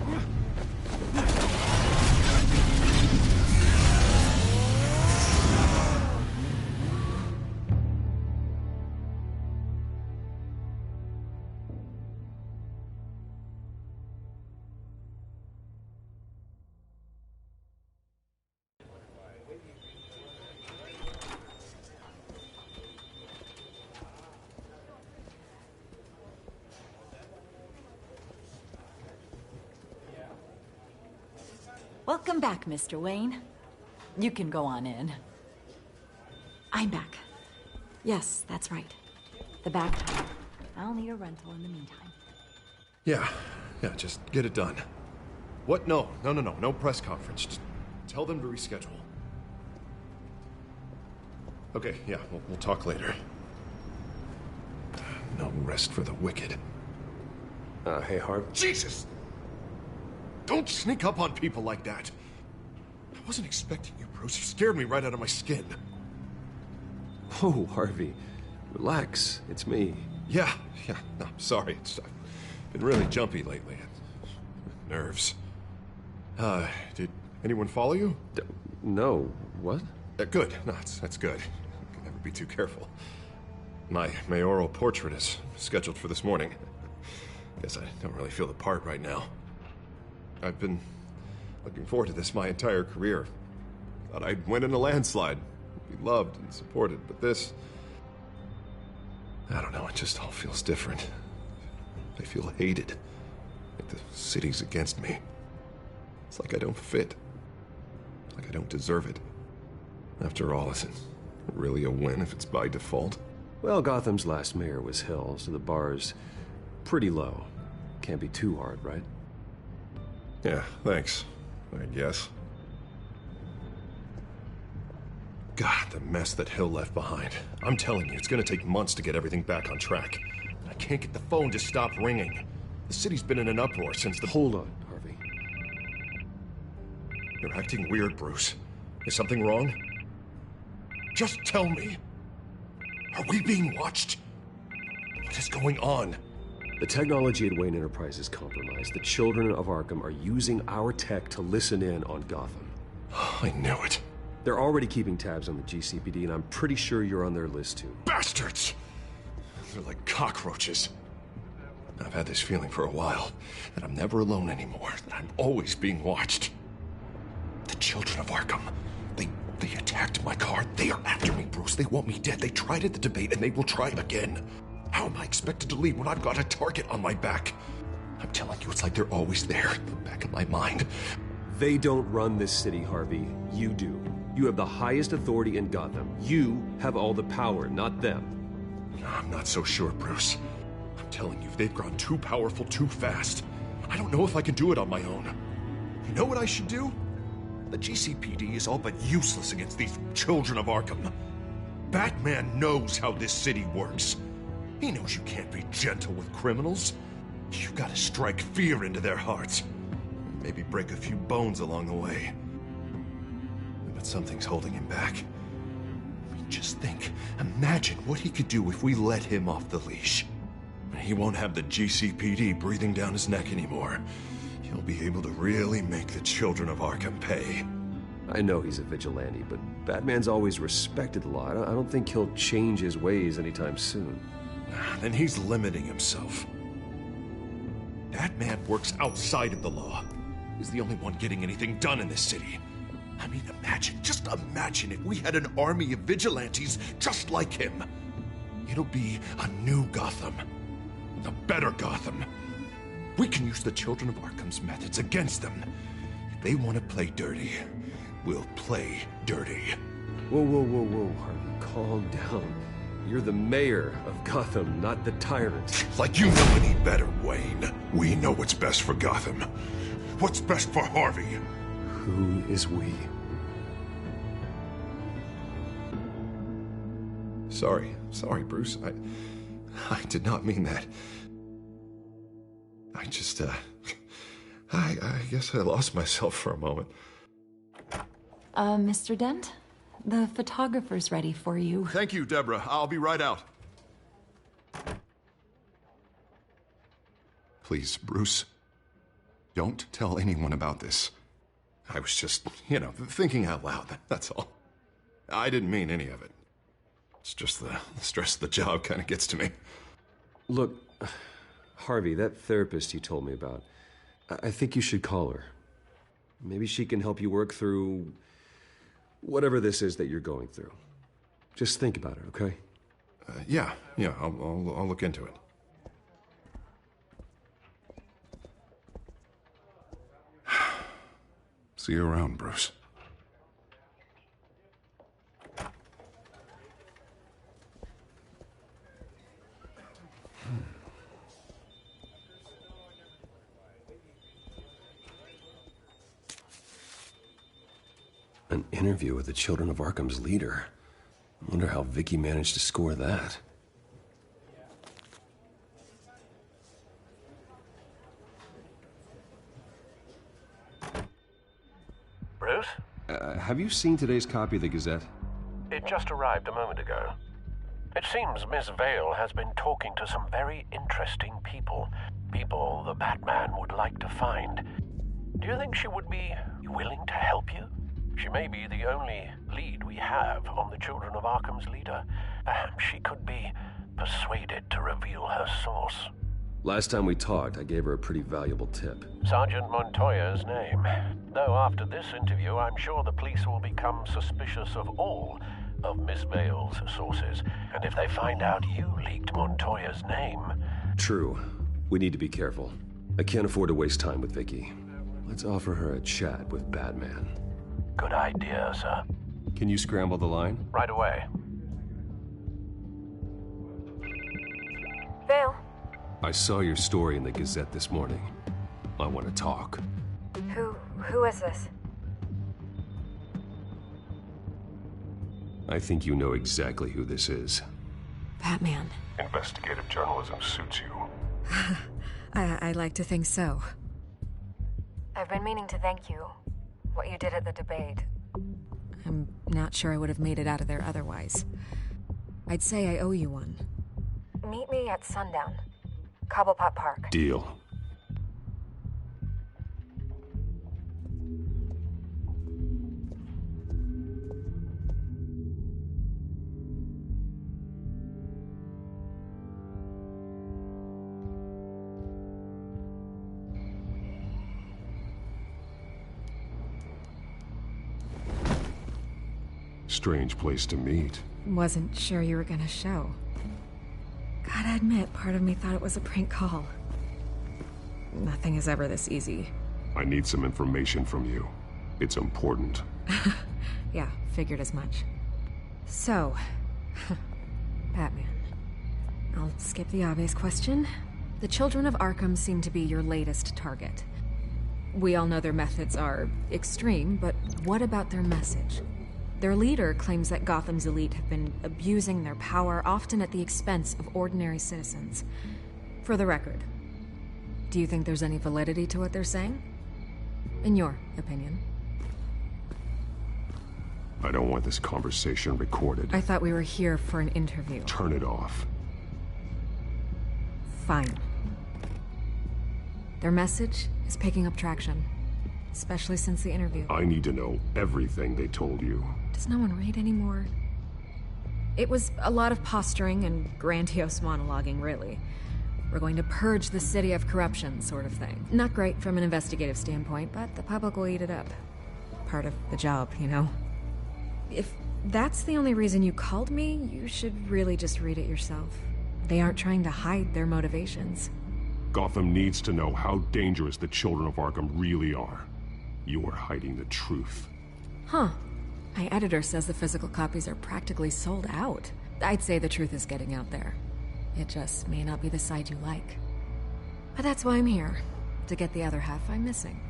Welcome back, Mr. Wayne. You can go on in. I'm back. Yes, that's right. The back. I'll need a rental in the meantime. Yeah, just get it done. What? No press conference. Just tell them to reschedule. Okay, yeah, we'll talk later. No rest for the wicked. Hey, Harv. Jesus! Don't sneak up on people like that. I wasn't expecting you, Bruce. You scared me right out of my skin. Oh, Harvey. Relax. It's me. Yeah. No, sorry. I've been really jumpy lately. Nerves. Did anyone follow you? No. What? Good. No, that's good. Can never be too careful. My mayoral portrait is scheduled for this morning. Guess I don't really feel the part right now. I've been looking forward to this my entire career. Thought I'd win in a landslide, be loved and supported, but this... I don't know, it just all feels different. I feel hated. Like the city's against me. It's like I don't fit. Like I don't deserve it. After all, is it really a win if it's by default? Well, Gotham's last mayor was Hill, so the bar's pretty low. Can't be too hard, right? Yeah, thanks. I guess. God, the mess that Hill left behind. I'm telling you, it's gonna take months to get everything back on track. I can't get the phone to stop ringing. The city's been in an uproar since the... Hold on, Harvey. You're acting weird, Bruce. Is something wrong? Just tell me. Are we being watched? What is going on? The technology at Wayne Enterprise is compromised. The children of Arkham are using our tech to listen in on Gotham. I knew it. They're already keeping tabs on the GCPD, and I'm pretty sure you're on their list, too. Bastards! They're like cockroaches. I've had this feeling for a while, that I'm never alone anymore, that I'm always being watched. The children of Arkham, they attacked my car. They are after me, Bruce. They want me dead. They tried at the debate, and they will try again. How am I expected to leave when I've got a target on my back? I'm telling you, it's like they're always there, in the back of my mind. They don't run this city, Harvey. You do. You have the highest authority in Gotham. You have all the power, not them. I'm not so sure, Bruce. I'm telling you, they've grown too powerful too fast. I don't know if I can do it on my own. You know what I should do? The GCPD is all but useless against these children of Arkham. Batman knows how this city works. He knows you can't be gentle with criminals. You've got to strike fear into their hearts. Maybe break a few bones along the way. But something's holding him back. I mean, just think. Imagine what he could do if we let him off the leash. He won't have the GCPD breathing down his neck anymore. He'll be able to really make the children of Arkham pay. I know he's a vigilante, but Batman's always respected the law. I don't think he'll change his ways anytime soon. Then he's limiting himself. Batman works outside of the law. He's the only one getting anything done in this city. I mean, just imagine if we had an army of vigilantes just like him. It'll be a new Gotham. A better Gotham. We can use the children of Arkham's methods against them. If they want to play dirty, we'll play dirty. Whoa, Harvey, calm down. You're the mayor of Gotham, not the tyrant. Like you know any better, Wayne. We know what's best for Gotham. What's best for Harvey? Who is we? Sorry, Bruce. I did not mean that. I just, I guess I lost myself for a moment. Mr. Dent? The photographer's ready for you. Thank you, Deborah. I'll be right out. Please, Bruce, don't tell anyone about this. I was just, thinking out loud, that's all. I didn't mean any of it. It's just the stress of the job kind of gets to me. Look, Harvey, that therapist you told me about, I think you should call her. Maybe she can help you work through whatever this is that you're going through. Just think about it, okay? Yeah, I'll look into it. See you around, Bruce. An interview with the Children of Arkham's leader. I wonder how Vicky managed to score that. Bruce? Have you seen today's copy of the Gazette? It just arrived a moment ago. It seems Miss Vale has been talking to some very interesting people. People the Batman would like to find. Do you think she would be willing to help you? She may be the only lead we have on the Children of Arkham's leader. Perhaps she could be persuaded to reveal her source. Last time we talked, I gave her a pretty valuable tip. Sergeant Montoya's name. Though after this interview, I'm sure the police will become suspicious of all of Miss Vale's sources. And if they find out you leaked Montoya's name... True. We need to be careful. I can't afford to waste time with Vicky. Let's offer her a chat with Batman. Good idea, sir. Can you scramble the line? Right away. Vale. I saw your story in the Gazette this morning. I want to talk. Who is this? I think you know exactly who this is. Batman. Investigative journalism suits you. I like to think so. I've been meaning to thank you. What you did at the debate. I'm not sure I would have made it out of there otherwise. I'd say I owe you one. Meet me at sundown. Cobblepot Park. Deal. Strange place to meet. Wasn't sure you were gonna show. Gotta admit, part of me thought it was a prank call. Nothing is ever this easy. I need some information from you. It's important. Yeah, figured as much. So, Batman. I'll skip the obvious question. The Children of Arkham seem to be your latest target. We all know their methods are extreme, but what about their message? Their leader claims that Gotham's elite have been abusing their power, often at the expense of ordinary citizens. For the record, do you think there's any validity to what they're saying? In your opinion? I don't want this conversation recorded. I thought we were here for an interview. Turn it off. Fine. Their message is picking up traction, especially since the interview. I need to know everything they told you. Does no one read anymore? It was a lot of posturing and grandiose monologuing, really. We're going to purge the city of corruption, sort of thing. Not great from an investigative standpoint, but the public will eat it up. Part of the job, you know? If that's the only reason you called me, you should really just read it yourself. They aren't trying to hide their motivations. Gotham needs to know how dangerous the Children of Arkham really are. You are hiding the truth. Huh. My editor says the physical copies are practically sold out. I'd say the truth is getting out there. It just may not be the side you like. But that's why I'm here, to get the other half I'm missing.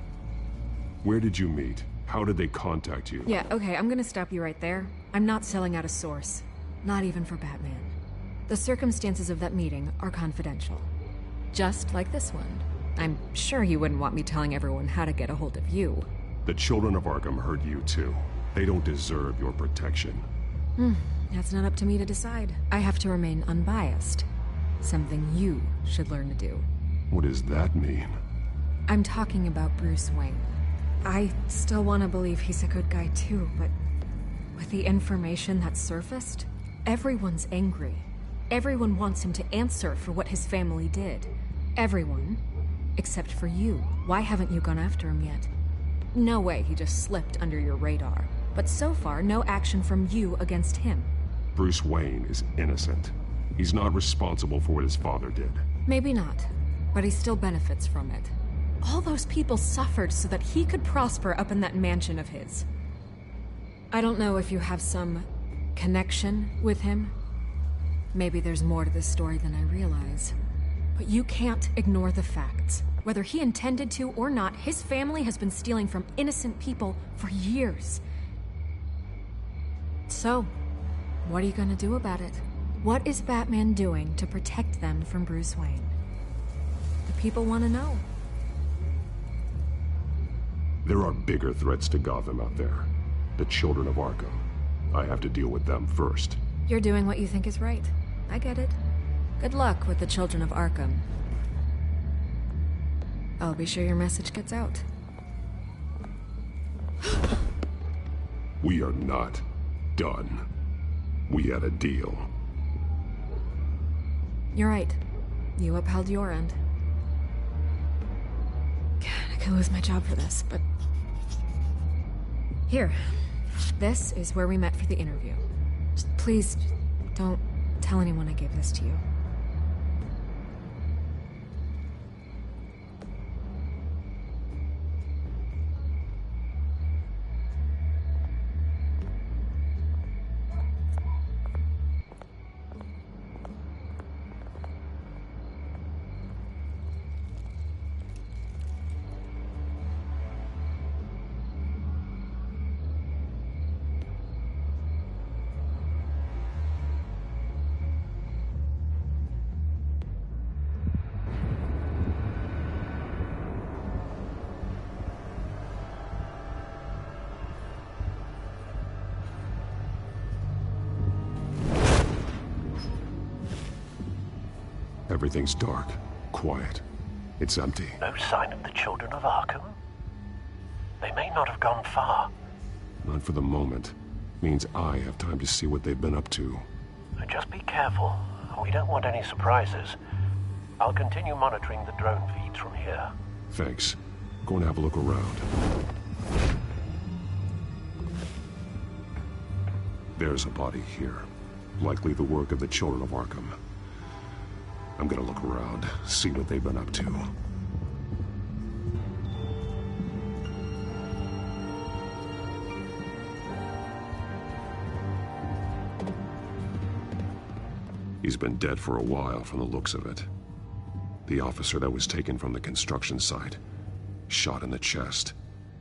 Where did you meet? How did they contact you? Yeah, okay, I'm gonna stop you right there. I'm not selling out a source. Not even for Batman. The circumstances of that meeting are confidential. Just like this one. I'm sure you wouldn't want me telling everyone how to get a hold of you. The Children of Arkham heard you too. They don't deserve your protection. That's not up to me to decide. I have to remain unbiased. Something you should learn to do. What does that mean? I'm talking about Bruce Wayne. I still want to believe he's a good guy too, but with the information that surfaced, everyone's angry. Everyone wants him to answer for what his family did. Everyone, except for you. Why haven't you gone after him yet? No way he just slipped under your radar. But so far, no action from you against him. Bruce Wayne is innocent. He's not responsible for what his father did. Maybe not, but he still benefits from it. All those people suffered so that he could prosper up in that mansion of his. I don't know if you have some connection with him. Maybe there's more to this story than I realize. But you can't ignore the facts. Whether he intended to or not, his family has been stealing from innocent people for years. So, what are you gonna do about it? What is Batman doing to protect them from Bruce Wayne? The people want to know. There are bigger threats to Gotham out there. The Children of Arkham. I have to deal with them first. You're doing what you think is right. I get it. Good luck with the Children of Arkham. I'll be sure your message gets out. We are not done. We had a deal. You're right. You upheld your end. God, I could lose my job for this, but... Here. This is where we met for the interview. Just please, don't tell anyone I gave this to you. Everything's dark, quiet. It's empty. No sign of the children of Arkham? They may not have gone far. Not for the moment. Means I have time to see what they've been up to. Just be careful. We don't want any surprises. I'll continue monitoring the drone feeds from here. Thanks. Go and have a look around. There's a body here. Likely the work of the children of Arkham. I'm gonna look around, see what they've been up to. He's been dead for a while from the looks of it. The officer that was taken from the construction site. Shot in the chest.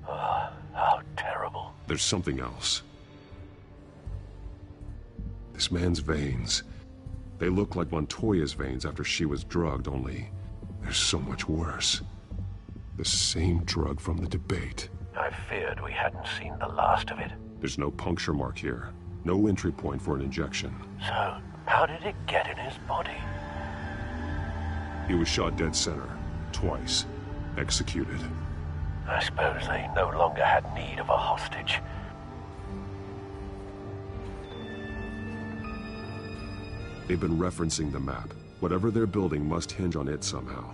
How terrible. There's something else. This man's veins. They look like Montoya's veins after she was drugged, only they're so much worse. The same drug from the debate. I feared we hadn't seen the last of it. There's no puncture mark here. No entry point for an injection. So, how did it get in his body? He was shot dead center. Twice. Executed. I suppose they no longer had need of a hostage. They've been referencing the map. Whatever they're building must hinge on it somehow.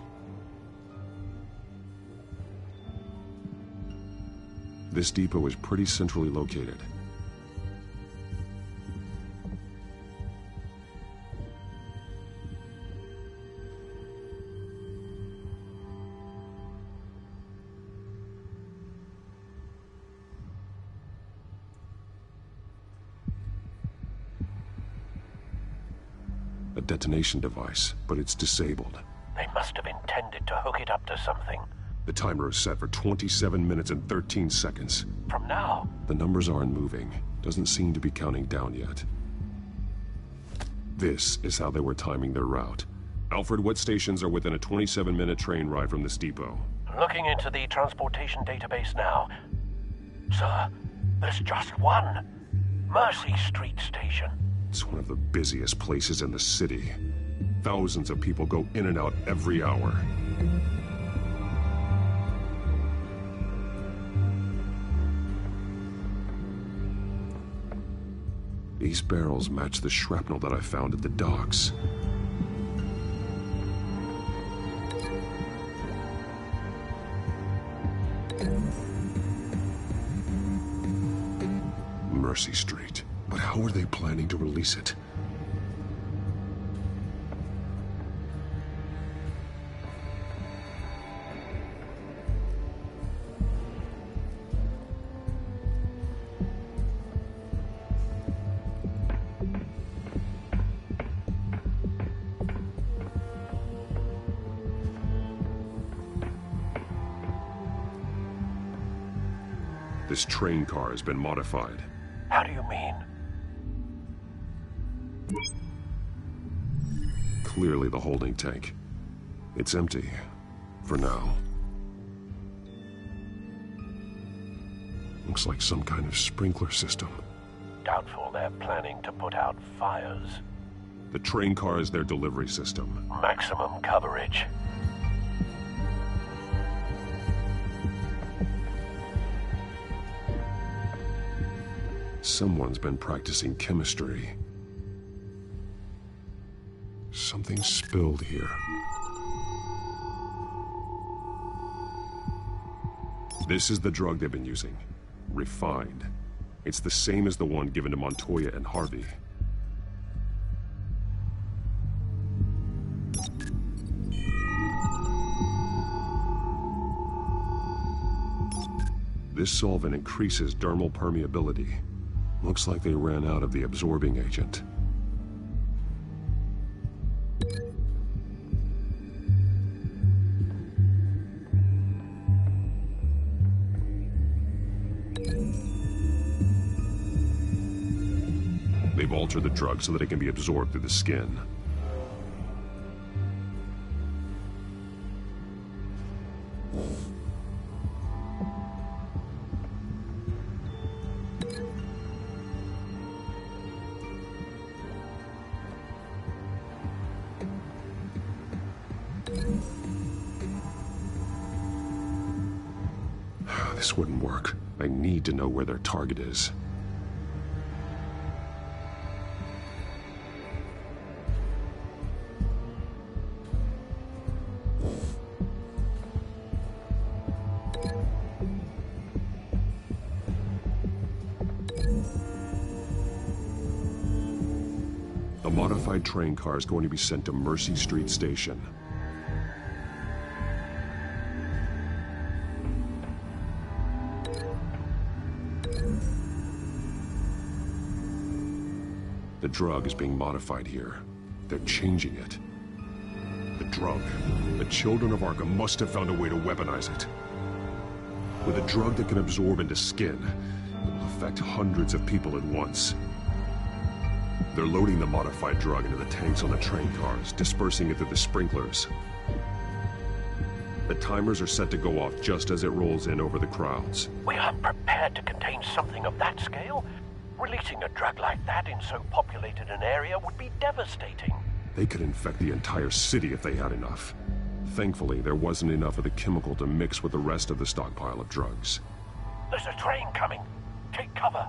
This depot is pretty centrally located. A detonation device, but it's disabled. They must have intended to hook it up to something. The timer is set for 27 minutes and 13 seconds. From now? The numbers aren't moving. Doesn't seem to be counting down yet. This is how they were timing their route. Alfred, what stations are within a 27-minute train ride from this depot? Looking into the transportation database now. Sir, there's just one. Mercy Street Station. It's one of the busiest places in the city. Thousands of people go in and out every hour. These barrels match the shrapnel that I found at the docks. Mercy Street. But how are they planning to release it? This train car has been modified. How do you mean? Clearly the holding tank. It's empty. For now. Looks like some kind of sprinkler system. Doubtful they're planning to put out fires. The train car is their delivery system. Maximum coverage. Someone's been practicing chemistry. Something spilled here. This is the drug they've been using. Refined. It's the same as the one given to Montoya and Harvey. This solvent increases dermal permeability. Looks like they ran out of the absorbing agent. They've altered the drug so that it can be absorbed through the skin. This wouldn't work. I need to know where their target is. A modified train car is going to be sent to Mercy Street Station. The drug is being modified here. They're changing it. The drug. The children of Arkham must have found a way to weaponize it. With a drug that can absorb into skin, it will affect hundreds of people at once. They're loading the modified drug into the tanks on the train cars, dispersing it through the sprinklers. The timers are set to go off just as it rolls in over the crowds. We aren't prepared to contain something of that scale. Releasing a drug like that in so populated an area would be devastating. They could infect the entire city if they had enough. Thankfully, there wasn't enough of the chemical to mix with the rest of the stockpile of drugs. There's a train coming. Take cover.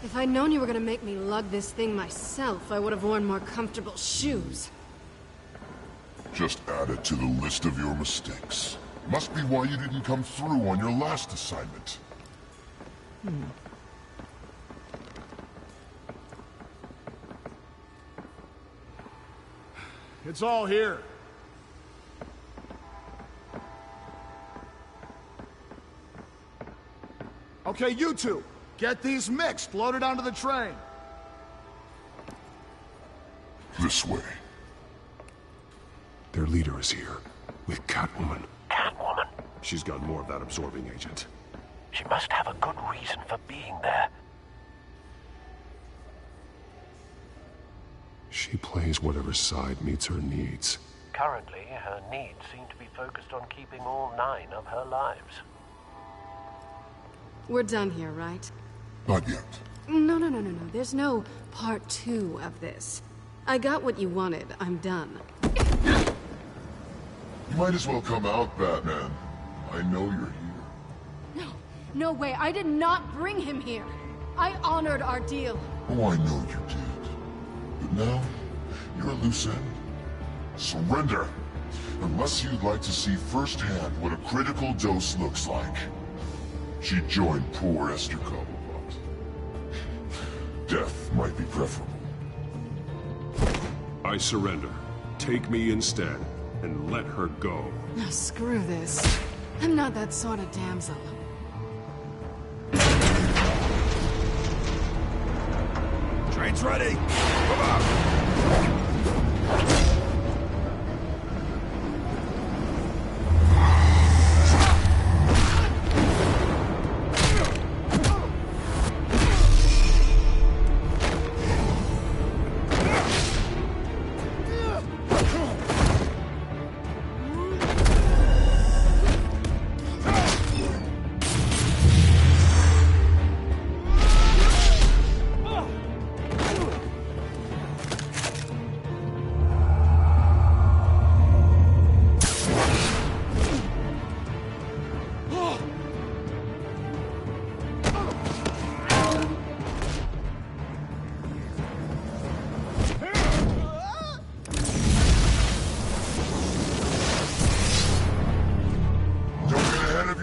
If I'd known you were gonna make me lug this thing myself, I would have worn more comfortable shoes. Just add it to the list of your mistakes. Must be why you didn't come through on your last assignment. It's all here. Okay, you two. Get these mixed, loaded onto the train. This way. Their leader is here, with Catwoman. Catwoman? She's got more of that absorbing agent. She must have a good reason for being there. She plays whatever side meets her needs. Currently, her needs seem to be focused on keeping all 9 of her lives. We're done here, right? Not yet. No. There's no part 2 of this. I got what you wanted. I'm done. You might as well come out, Batman. I know you're here. No way. I did not bring him here. I honored our deal. Oh, I know you did. But now, you're a loose end. Surrender. Unless you'd like to see firsthand what a critical dose looks like. She joined poor Esther Cobblepot. Death might be preferable. I surrender. Take me instead, and let her go. Now screw this. I'm not that sort of damsel. Train's ready! Come on!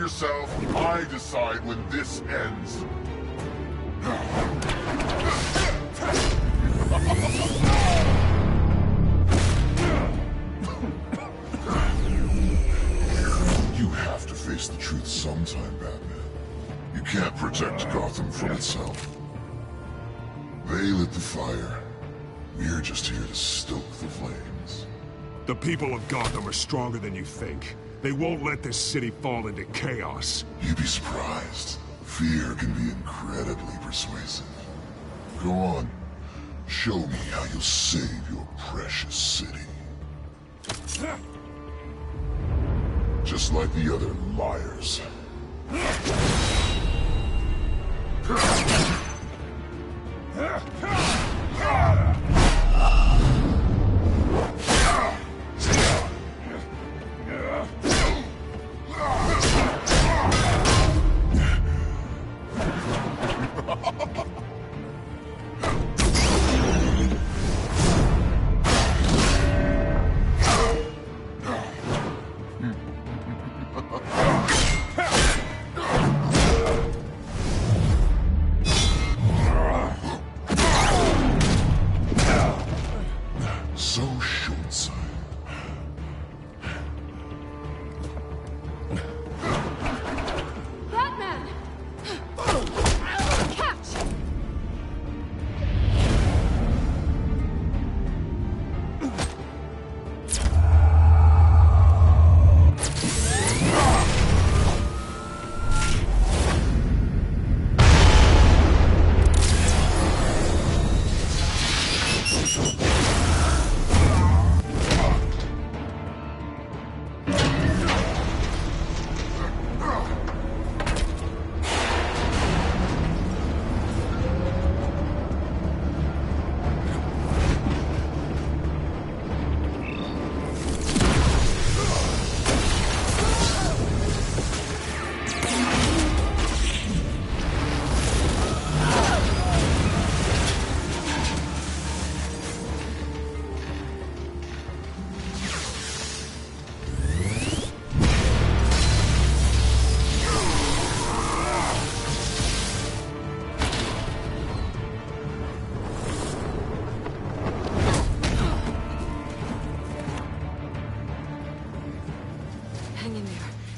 yourself. I decide when this ends. You have to face the truth sometime, Batman. You can't protect Gotham from itself. They lit the fire. We're just here to stoke the flames. The people of Gotham are stronger than you think. They won't let this city fall into chaos. You'd be surprised. Fear can be incredibly persuasive. Go on. Show me how you'll save your precious city. Just like the other liars.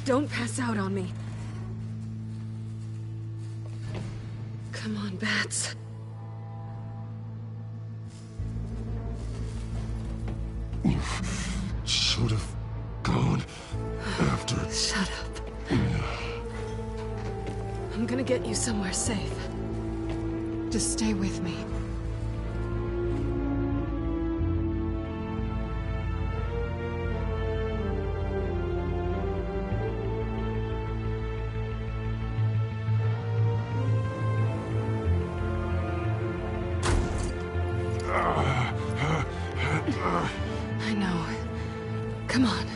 Don't pass out on me. Come on, Bats. You should have gone after... Shut up. I'm gonna get you somewhere safe. Just stay with me. I know. Come on.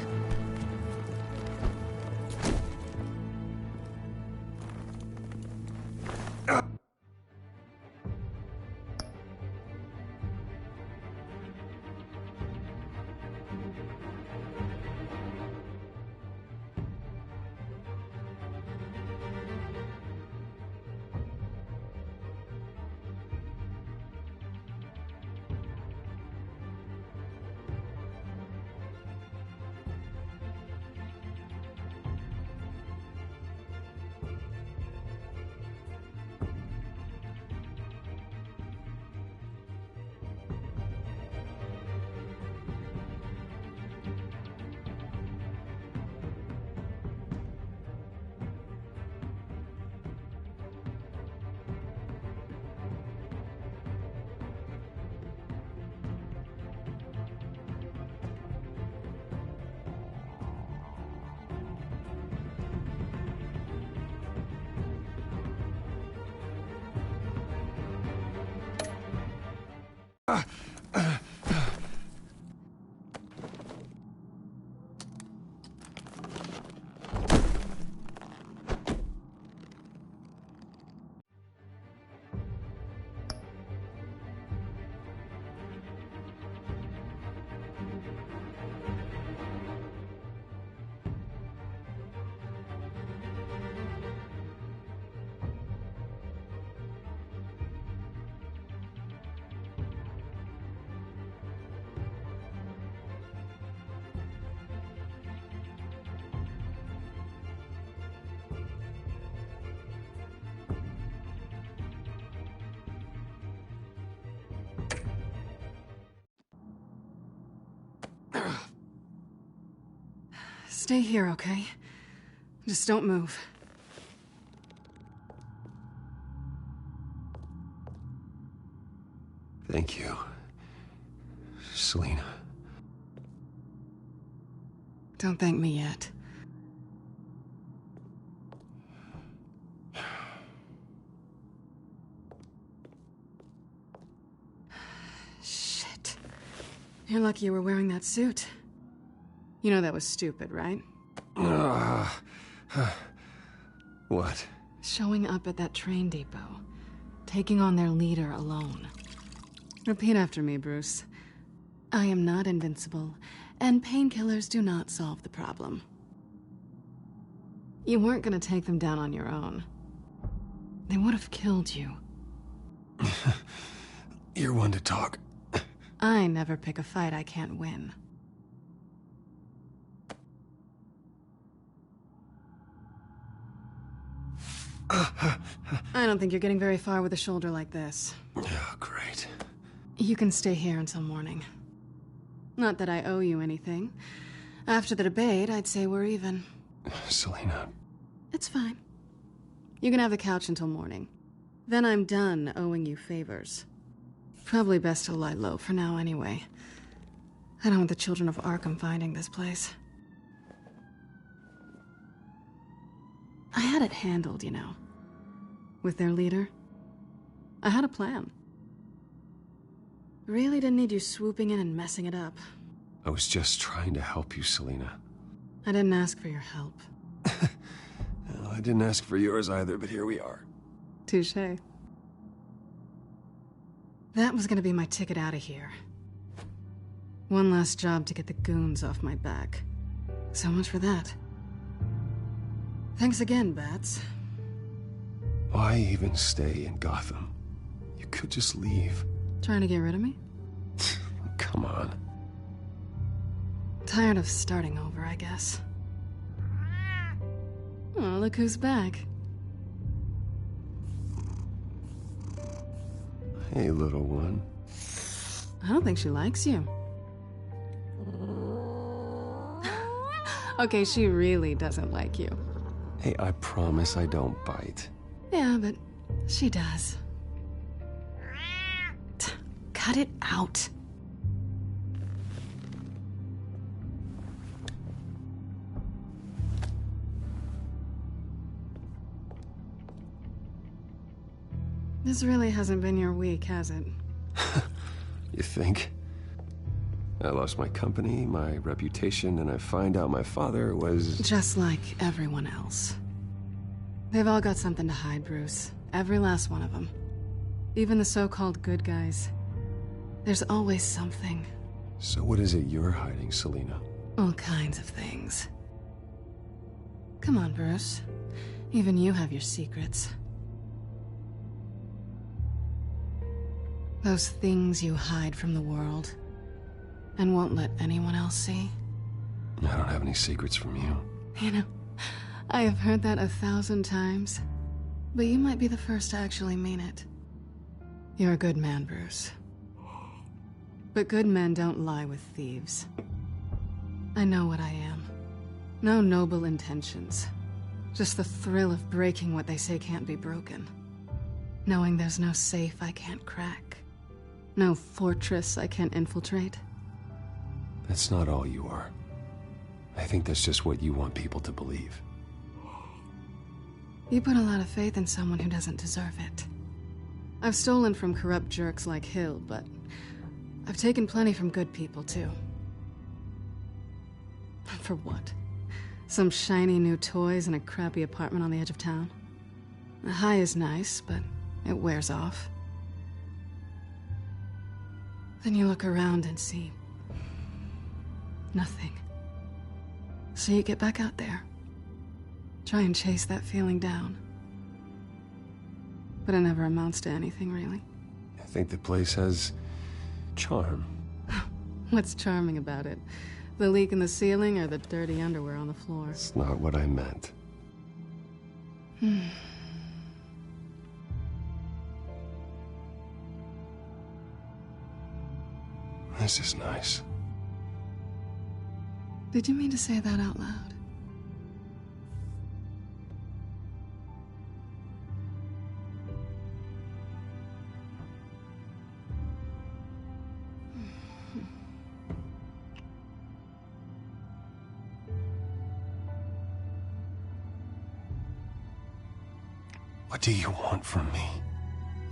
Stay here, okay? Just don't move. Thank you, Selina. Don't thank me yet. Shit. You're lucky you were wearing that suit. You know that was stupid, right? What? Showing up at that train depot. Taking on their leader alone. Repeat after me, Bruce. I am not invincible, and painkillers do not solve the problem. You weren't gonna take them down on your own. They would have killed you. You're one to talk. I never pick a fight I can't win. I don't think you're getting very far with a shoulder like this. Oh, great. You can stay here until morning. Not that I owe you anything. After the debate, I'd say we're even. Selina. It's fine. You can have the couch until morning. Then I'm done owing you favors. Probably best to lie low for now anyway. I don't want the children of Arkham finding this place. I had it handled, you know. With their leader. I had a plan. Really didn't need you swooping in and messing it up. I was just trying to help you, Selina. I didn't ask for your help. Well, I didn't ask for yours either, but here we are. Touché. That was gonna be my ticket out of here. One last job to get the goons off my back. So much for that. Thanks again, Bats. Why even stay in Gotham? You could just leave. Trying to get rid of me? Come on. Tired of starting over, I guess. Oh, look who's back. Hey, little one. I don't think she likes you. Okay, she really doesn't like you. Hey, I promise I don't bite. Yeah, but she does. Cut it out. This really hasn't been your week, has it? You think? I lost my company, my reputation, and I find out my father was... Just like everyone else. They've all got something to hide, Bruce. Every last one of them. Even the so-called good guys. There's always something. So what is it you're hiding, Selina? All kinds of things. Come on, Bruce. Even you have your secrets. Those things you hide from the world and won't let anyone else see. I don't have any secrets from you. You know, I have heard that 1,000 times, but you might be the first to actually mean it. You're a good man, Bruce. But good men don't lie with thieves. I know what I am. No noble intentions. Just the thrill of breaking what they say can't be broken. Knowing there's no safe I can't crack. No fortress I can't infiltrate. That's not all you are. I think that's just what you want people to believe. You put a lot of faith in someone who doesn't deserve it. I've stolen from corrupt jerks like Hill, but I've taken plenty from good people, too. For what? Some shiny new toys and a crappy apartment on the edge of town? The high is nice, but it wears off. Then you look around and see nothing. So you get back out there. Try and chase that feeling down. But it never amounts to anything, really. I think the place has charm. What's charming about it? The leak in the ceiling or the dirty underwear on the floor? It's not what I meant. This is nice. Did you mean to say that out loud? What do you want from me?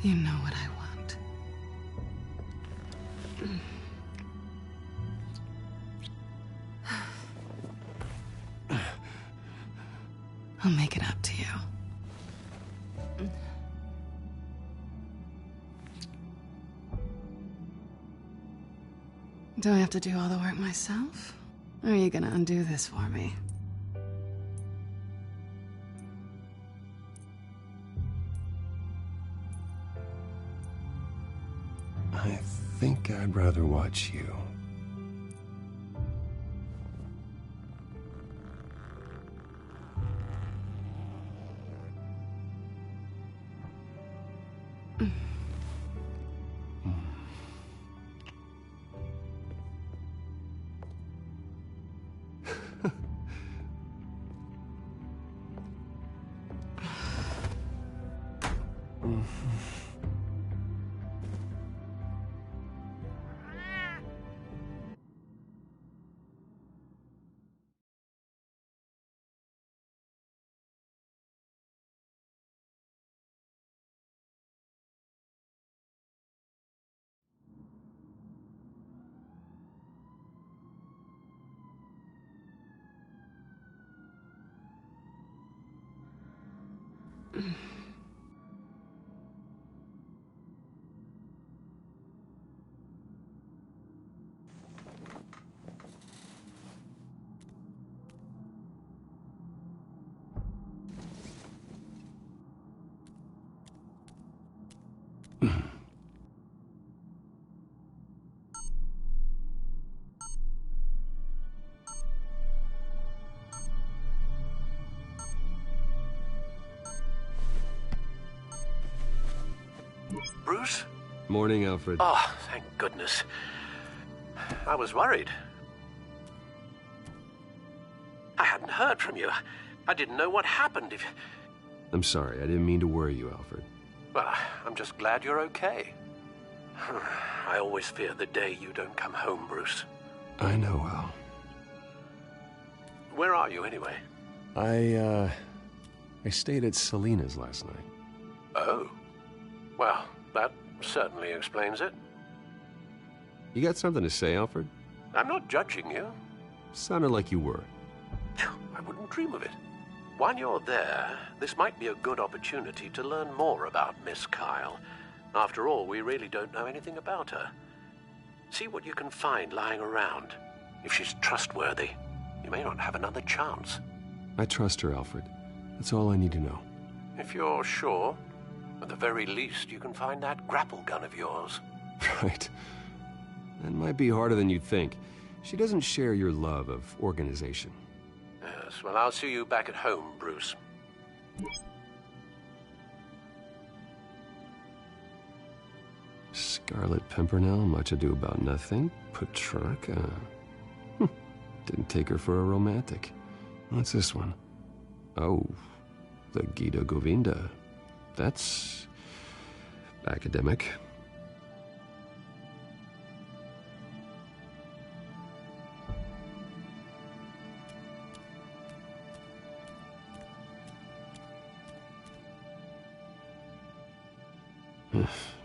You know what I want. I'll make it up to you. Do I have to do all the work myself? Or are you gonna undo this for me? I think I'd rather watch you. Bruce? Morning, Alfred. Oh, thank goodness. I was worried. I hadn't heard from you. I didn't know what happened. I'm sorry, I didn't mean to worry you, Alfred. Well, I'm just glad you're okay. I always fear the day you don't come home, Bruce. I know, Al. Where are you, anyway? I stayed at Selena's last night. Oh. Well, that certainly explains it. You got something to say, Alfred? I'm not judging you. Sounded like you were. I wouldn't dream of it. While you're there, this might be a good opportunity to learn more about Miss Kyle. After all, we really don't know anything about her. See what you can find lying around. If she's trustworthy, you may not have another chance. I trust her, Alfred. That's all I need to know. If you're sure, at the very least, you can find that grapple gun of yours. Right. That might be harder than you'd think. She doesn't share your love of organization. Yes, well, I'll see you back at home, Bruce. Scarlet Pimpernel, much ado about nothing. Petrarca. Didn't take her for a romantic. What's this one? Oh, the Gita Govinda. That's academic.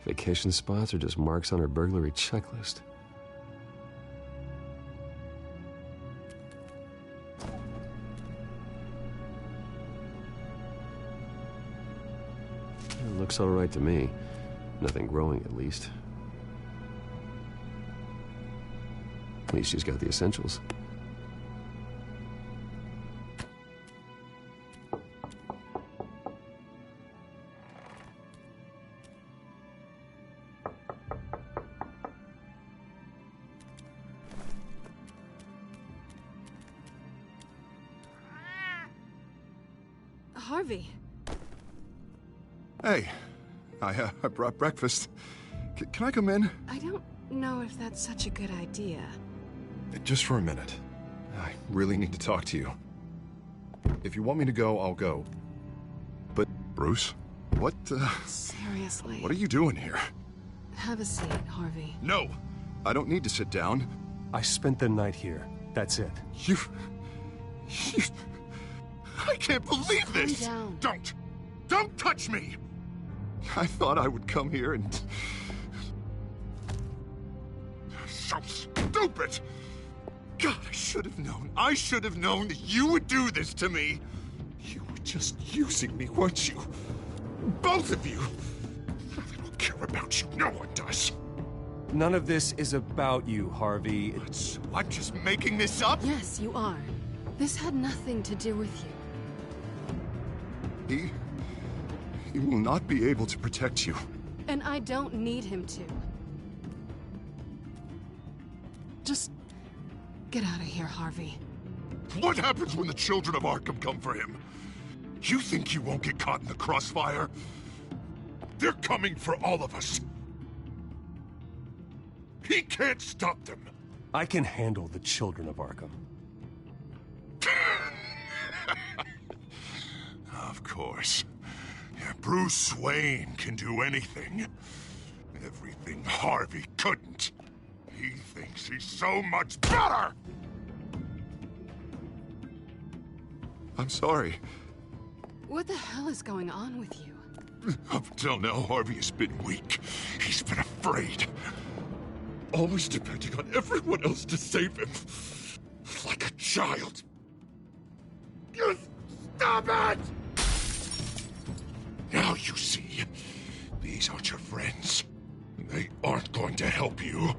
Vacation spots are just marks on her burglary checklist. It looks all right to me. Nothing growing, at least. At least she's got the essentials. Harvey. Hey, I brought breakfast. Can I come in? I don't know if that's such a good idea. Just for a minute. I really need to talk to you. If you want me to go, I'll go. But, Bruce, what, Seriously. What are you doing here? Have a seat, Harvey. No! I don't need to sit down. I spent the night here. That's it. You... I can't believe this! Calm down. Don't! Don't touch me! I thought I would come here and... So stupid! God, I should have known. I should have known that you would do this to me. You were just using me, weren't you? Both of you. I don't care about you. No one does. None of this is about you, Harvey. I'm just making this up? Yes, you are. This had nothing to do with you. He will not be able to protect you. And I don't need him to. Just get out of here, Harvey. What happens when the children of Arkham come for him? You think you won't get caught in the crossfire? They're coming for all of us. He can't stop them. I can handle the children of Arkham. Of course. Yeah, Bruce Wayne can do anything. Everything Harvey couldn't. He thinks he's so much better! I'm sorry. What the hell is going on with you? Up until now, Harvey has been weak. He's been afraid. Always depending on everyone else to save him. Like a child. You stop it! Now you see, these aren't your friends. They aren't going to help you.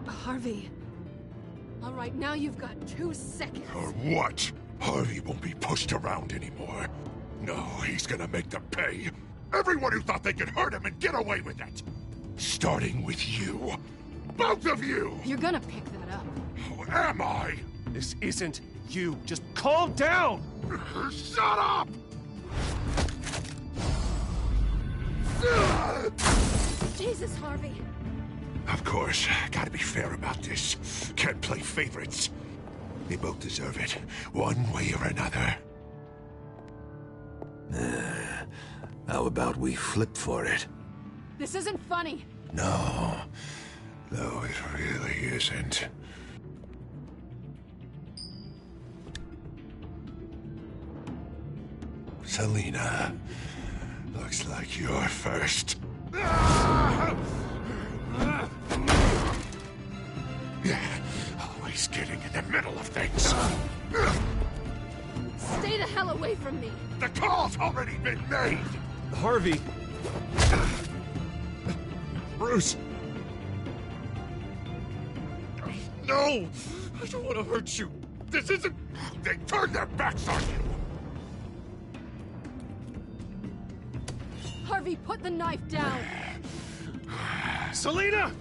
Harvey. All right, now you've got 2 seconds. Or what? Harvey won't be pushed around anymore. No, he's gonna make them pay. Everyone who thought they could hurt him and get away with it. Starting with you. Both of you! You're gonna pick that up. Who am I? This isn't you. Just calm down! Shut up! Jesus, Harvey. Of course, gotta be fair about this. Can't play favorites. They both deserve it, one way or another. How about we flip for it? This isn't funny. No, it really isn't. Selina, looks like you're first. Yeah, always getting in the middle of things. Stay the hell away from me. The call's already been made. Harvey. Bruce. No, I don't want to hurt you. This isn't... They turned their backs on you. Harvey, put the knife down. Selina!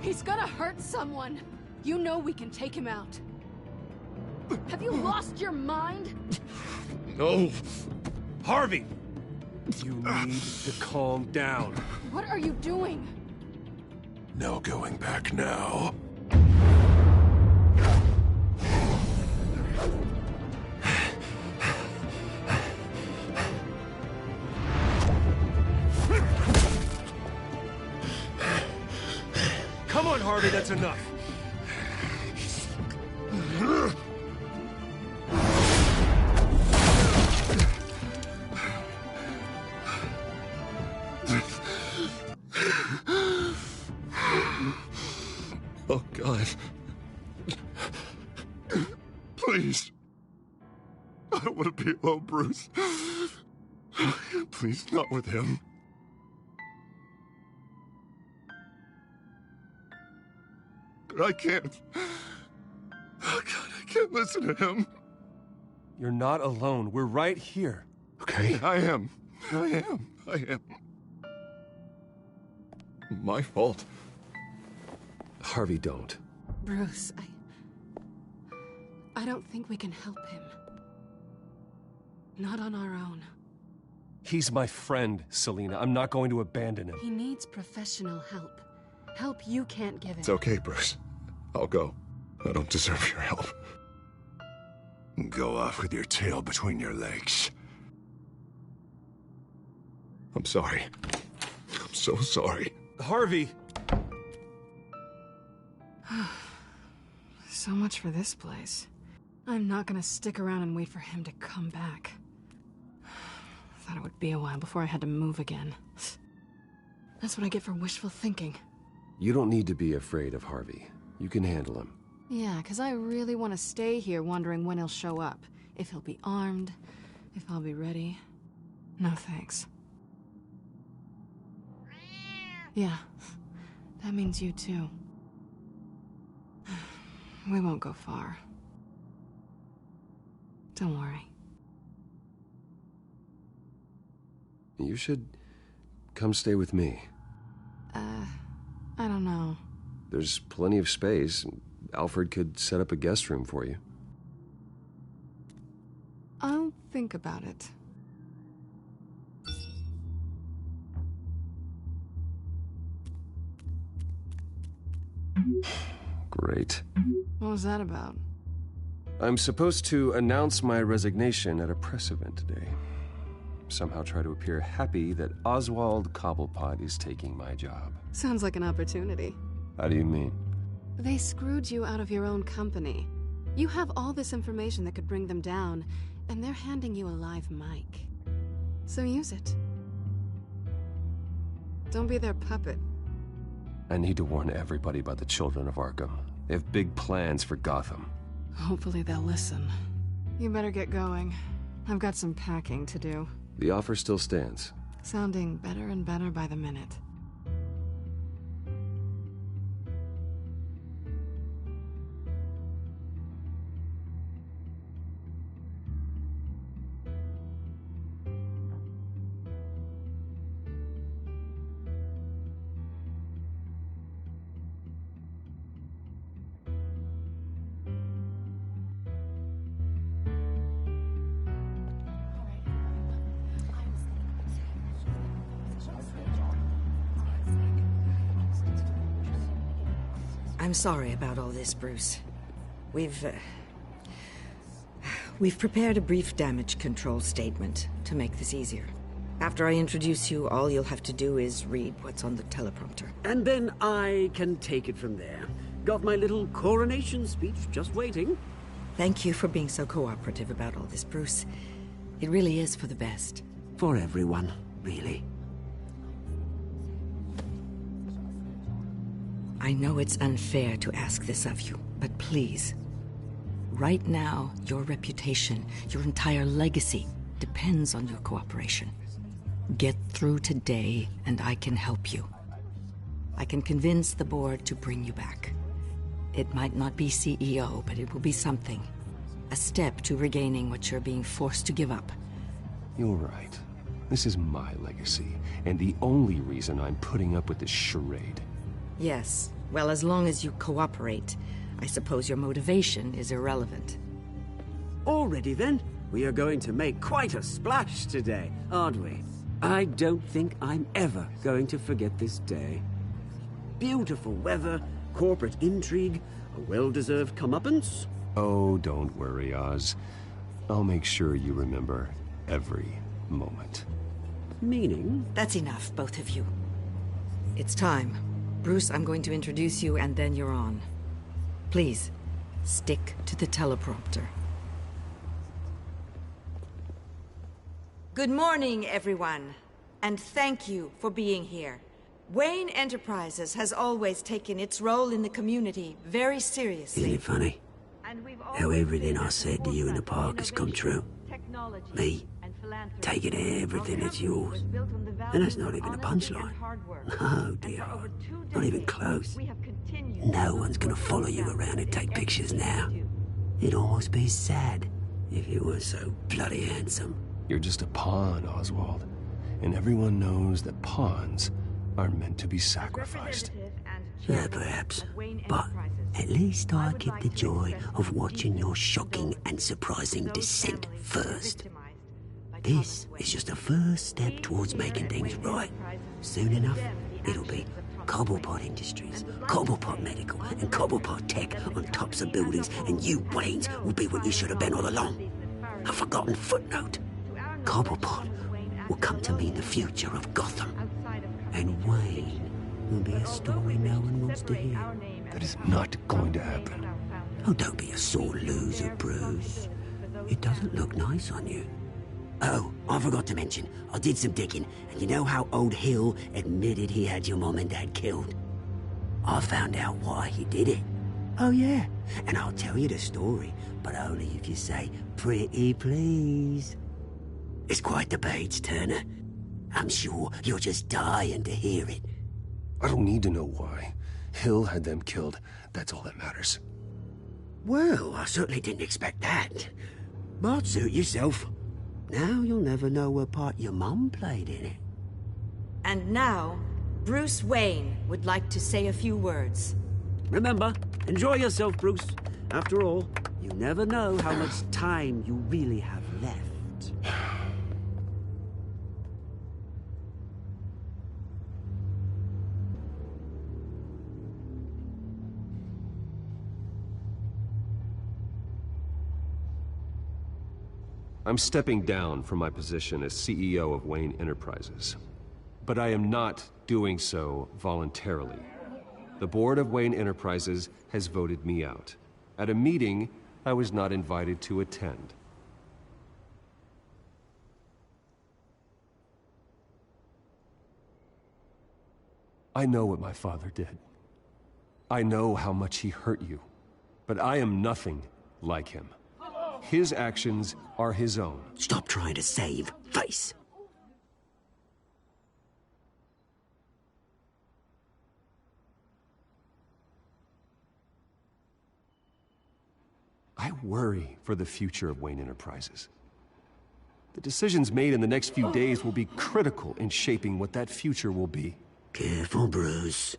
He's gonna hurt someone. You know we can take him out. Have you lost your mind? No. Harvey! You need to calm down. What are you doing? No going back now. Come on, Harvey, that's enough. Oh, God. Please. I don't want to be alone, Bruce. Please, not with him. But I can't. Oh, God, I can't listen to him. You're not alone. We're right here. Okay? I am. My fault. Harvey, don't. Bruce, I don't think we can help him. Not on our own. He's my friend, Selina. I'm not going to abandon him. He needs professional help. Help you can't give him. It's okay, Bruce. I'll go. I don't deserve your help. Go off with your tail between your legs. I'm sorry. I'm so sorry. Harvey! So much for this place. I'm not gonna stick around and wait for him to come back. Thought it would be a while before I had to move again. That's what I get for wishful thinking. You don't need to be afraid of Harvey. You can handle him. Yeah, because I really want to stay here wondering when he'll show up. If he'll be armed, if I'll be ready. No thanks. Yeah, that means you too. We won't go far. Don't worry. You should come stay with me. I don't know. There's plenty of space. Alfred could set up a guest room for you. I'll think about it. Great. What was that about? I'm supposed to announce my resignation at a press event today. Somehow try to appear happy that Oswald Cobblepot is taking my job. Sounds like an opportunity. How do you mean? They screwed you out of your own company. You have all this information that could bring them down, and they're handing you a live mic. So use it. Don't be their puppet. I need to warn everybody about the children of Arkham. They have big plans for Gotham. Hopefully they'll listen. You better get going. I've got some packing to do. The offer still stands. Sounding better and better by the minute. I'm sorry about all this, Bruce. We've prepared a brief damage control statement to make this easier. After I introduce you, all you'll have to do is read what's on the teleprompter. And then I can take it from there. Got my little coronation speech just waiting. Thank you for being so cooperative about all this, Bruce. It really is for the best. For everyone, really. I know it's unfair to ask this of you, but please. Right now, your reputation, your entire legacy, depends on your cooperation. Get through today, and I can help you. I can convince the board to bring you back. It might not be CEO, but it will be something. A step to regaining what you're being forced to give up. You're right. This is my legacy, and the only reason I'm putting up with this charade. Yes. Well, as long as you cooperate, I suppose your motivation is irrelevant. Already then, we are going to make quite a splash today, aren't we? I don't think I'm ever going to forget this day. Beautiful weather, corporate intrigue, a well-deserved comeuppance. Oh, don't worry, Oz. I'll make sure you remember every moment. Meaning? That's enough, both of you. It's time. Bruce, I'm going to introduce you, and then you're on. Please, stick to the teleprompter. Good morning, everyone, and thank you for being here. Wayne Enterprises has always taken its role in the community very seriously. Isn't it funny how everything I said to you in the park has come true? Me, taking everything that's yours. And that's not even a punchline. No, dear, not even close. No one's gonna follow you around and take pictures now. It'd almost be sad if you were so bloody handsome. You're just a pawn, Oswald. And everyone knows that pawns are meant to be sacrificed. Yeah, perhaps. But at least I get the joy of watching your shocking and surprising descent first. This is just a first step towards making things right. Soon enough, it'll be Cobblepot Industries, Cobblepot Medical, and Cobblepot Tech on tops of buildings, and you, Waynes, will be what you should have been all along. A forgotten footnote. Cobblepot will come to mean the future of Gotham. And Wayne will be a story no one wants to hear. That is not going to happen. Oh, don't be a sore loser, Bruce. It doesn't look nice on you. Oh, I forgot to mention, I did some digging, and you know how old Hill admitted he had your mom and dad killed? I found out why he did it. Oh, yeah, and I'll tell you the story, but only if you say, pretty please. It's quite the page, Turner. I'm sure you're just dying to hear it. I don't need to know why. Hill had them killed. That's all that matters. Well, I certainly didn't expect that. But suit yourself. Now you'll never know what part your mum played in it. And now, Bruce Wayne would like to say a few words. Remember, enjoy yourself, Bruce. After all, you never know how much time you really have left. I'm stepping down from my position as CEO of Wayne Enterprises. But I am not doing so voluntarily. The board of Wayne Enterprises has voted me out, at a meeting I was not invited to attend. I know what my father did. I know how much he hurt you, but I am nothing like him. His actions are his own. Stop trying to save face. I worry for the future of Wayne Enterprises. The decisions made in the next few days will be critical in shaping what that future will be. Careful, Bruce.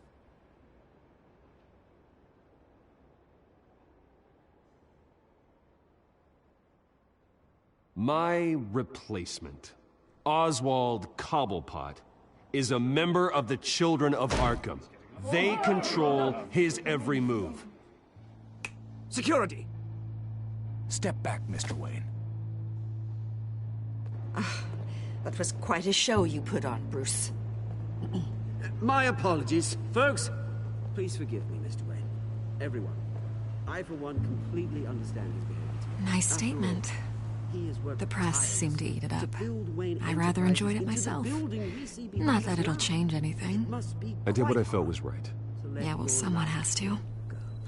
My replacement, Oswald Cobblepot, is a member of the Children of Arkham. They control his every move. Security! Step back, Mr. Wayne. That was quite a show you put on, Bruce. My apologies. Folks, please forgive me, Mr. Wayne. Everyone. I, for one, completely understand his behavior. Nice statement. The press seemed to eat it up. I rather enjoyed it myself. Not that it'll change anything. I did what I felt was right. Yeah, well, someone has to.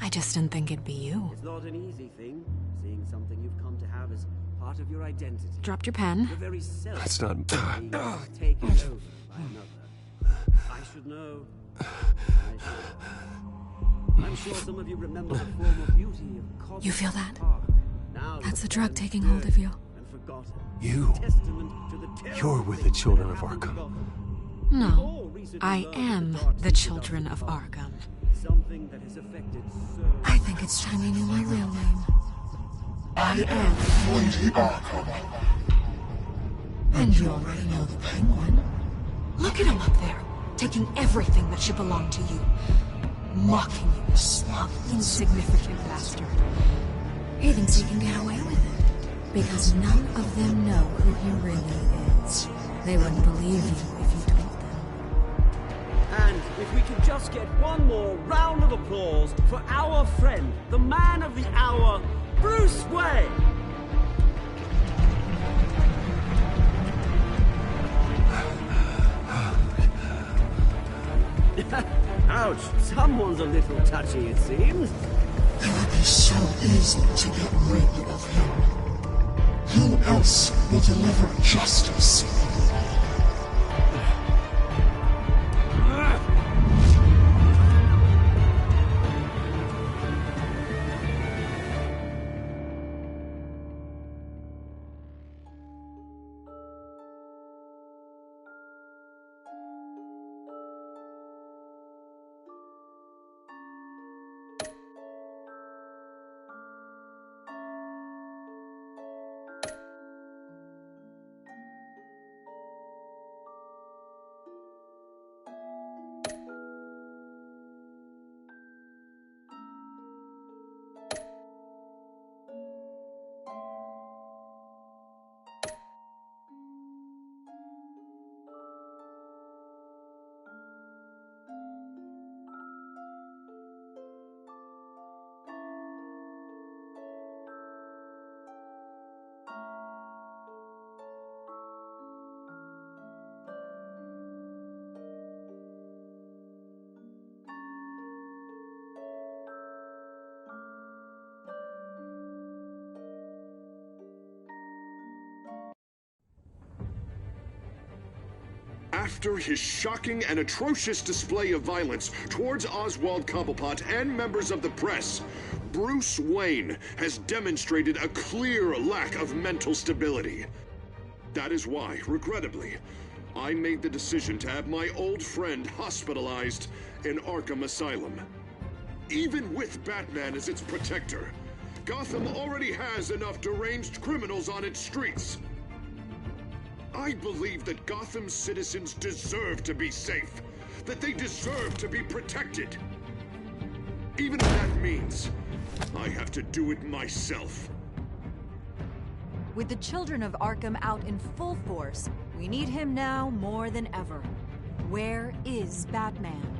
I just didn't think it'd be you. It's not an easy thing, seeing something you've come to have as part of your identity. Dropped your pen. Your very self. That's not... taken over by another. I should know. I'm sure some of you remember the former beauty of Cosmic You feel that? Park. That's the drug taking hold of you. You're with the Children of Arkham. No, I am the Children of Arkham. I think it's time you knew my real name. I am Lady Arkham. And you already know the Penguin. Look at him up there, taking everything that should belong to you. Mocking you, smug, insignificant bastard. He thinks he can get away with it, because none of them know who he really is. They wouldn't believe you if you told them. And if we could just get one more round of applause for our friend, the man of the hour, Bruce Wayne! Ouch, someone's a little touchy, it seems. It would be so easy to get rid of him. Who else will deliver justice? After his shocking and atrocious display of violence towards Oswald Cobblepot and members of the press, Bruce Wayne has demonstrated a clear lack of mental stability. That is why, regrettably, I made the decision to have my old friend hospitalized in Arkham Asylum. Even with Batman as its protector, Gotham already has enough deranged criminals on its streets. I believe that Gotham's citizens deserve to be safe, that they deserve to be protected. Even if that means I have to do it myself. With the children of Arkham out in full force, we need him now more than ever. Where is Batman?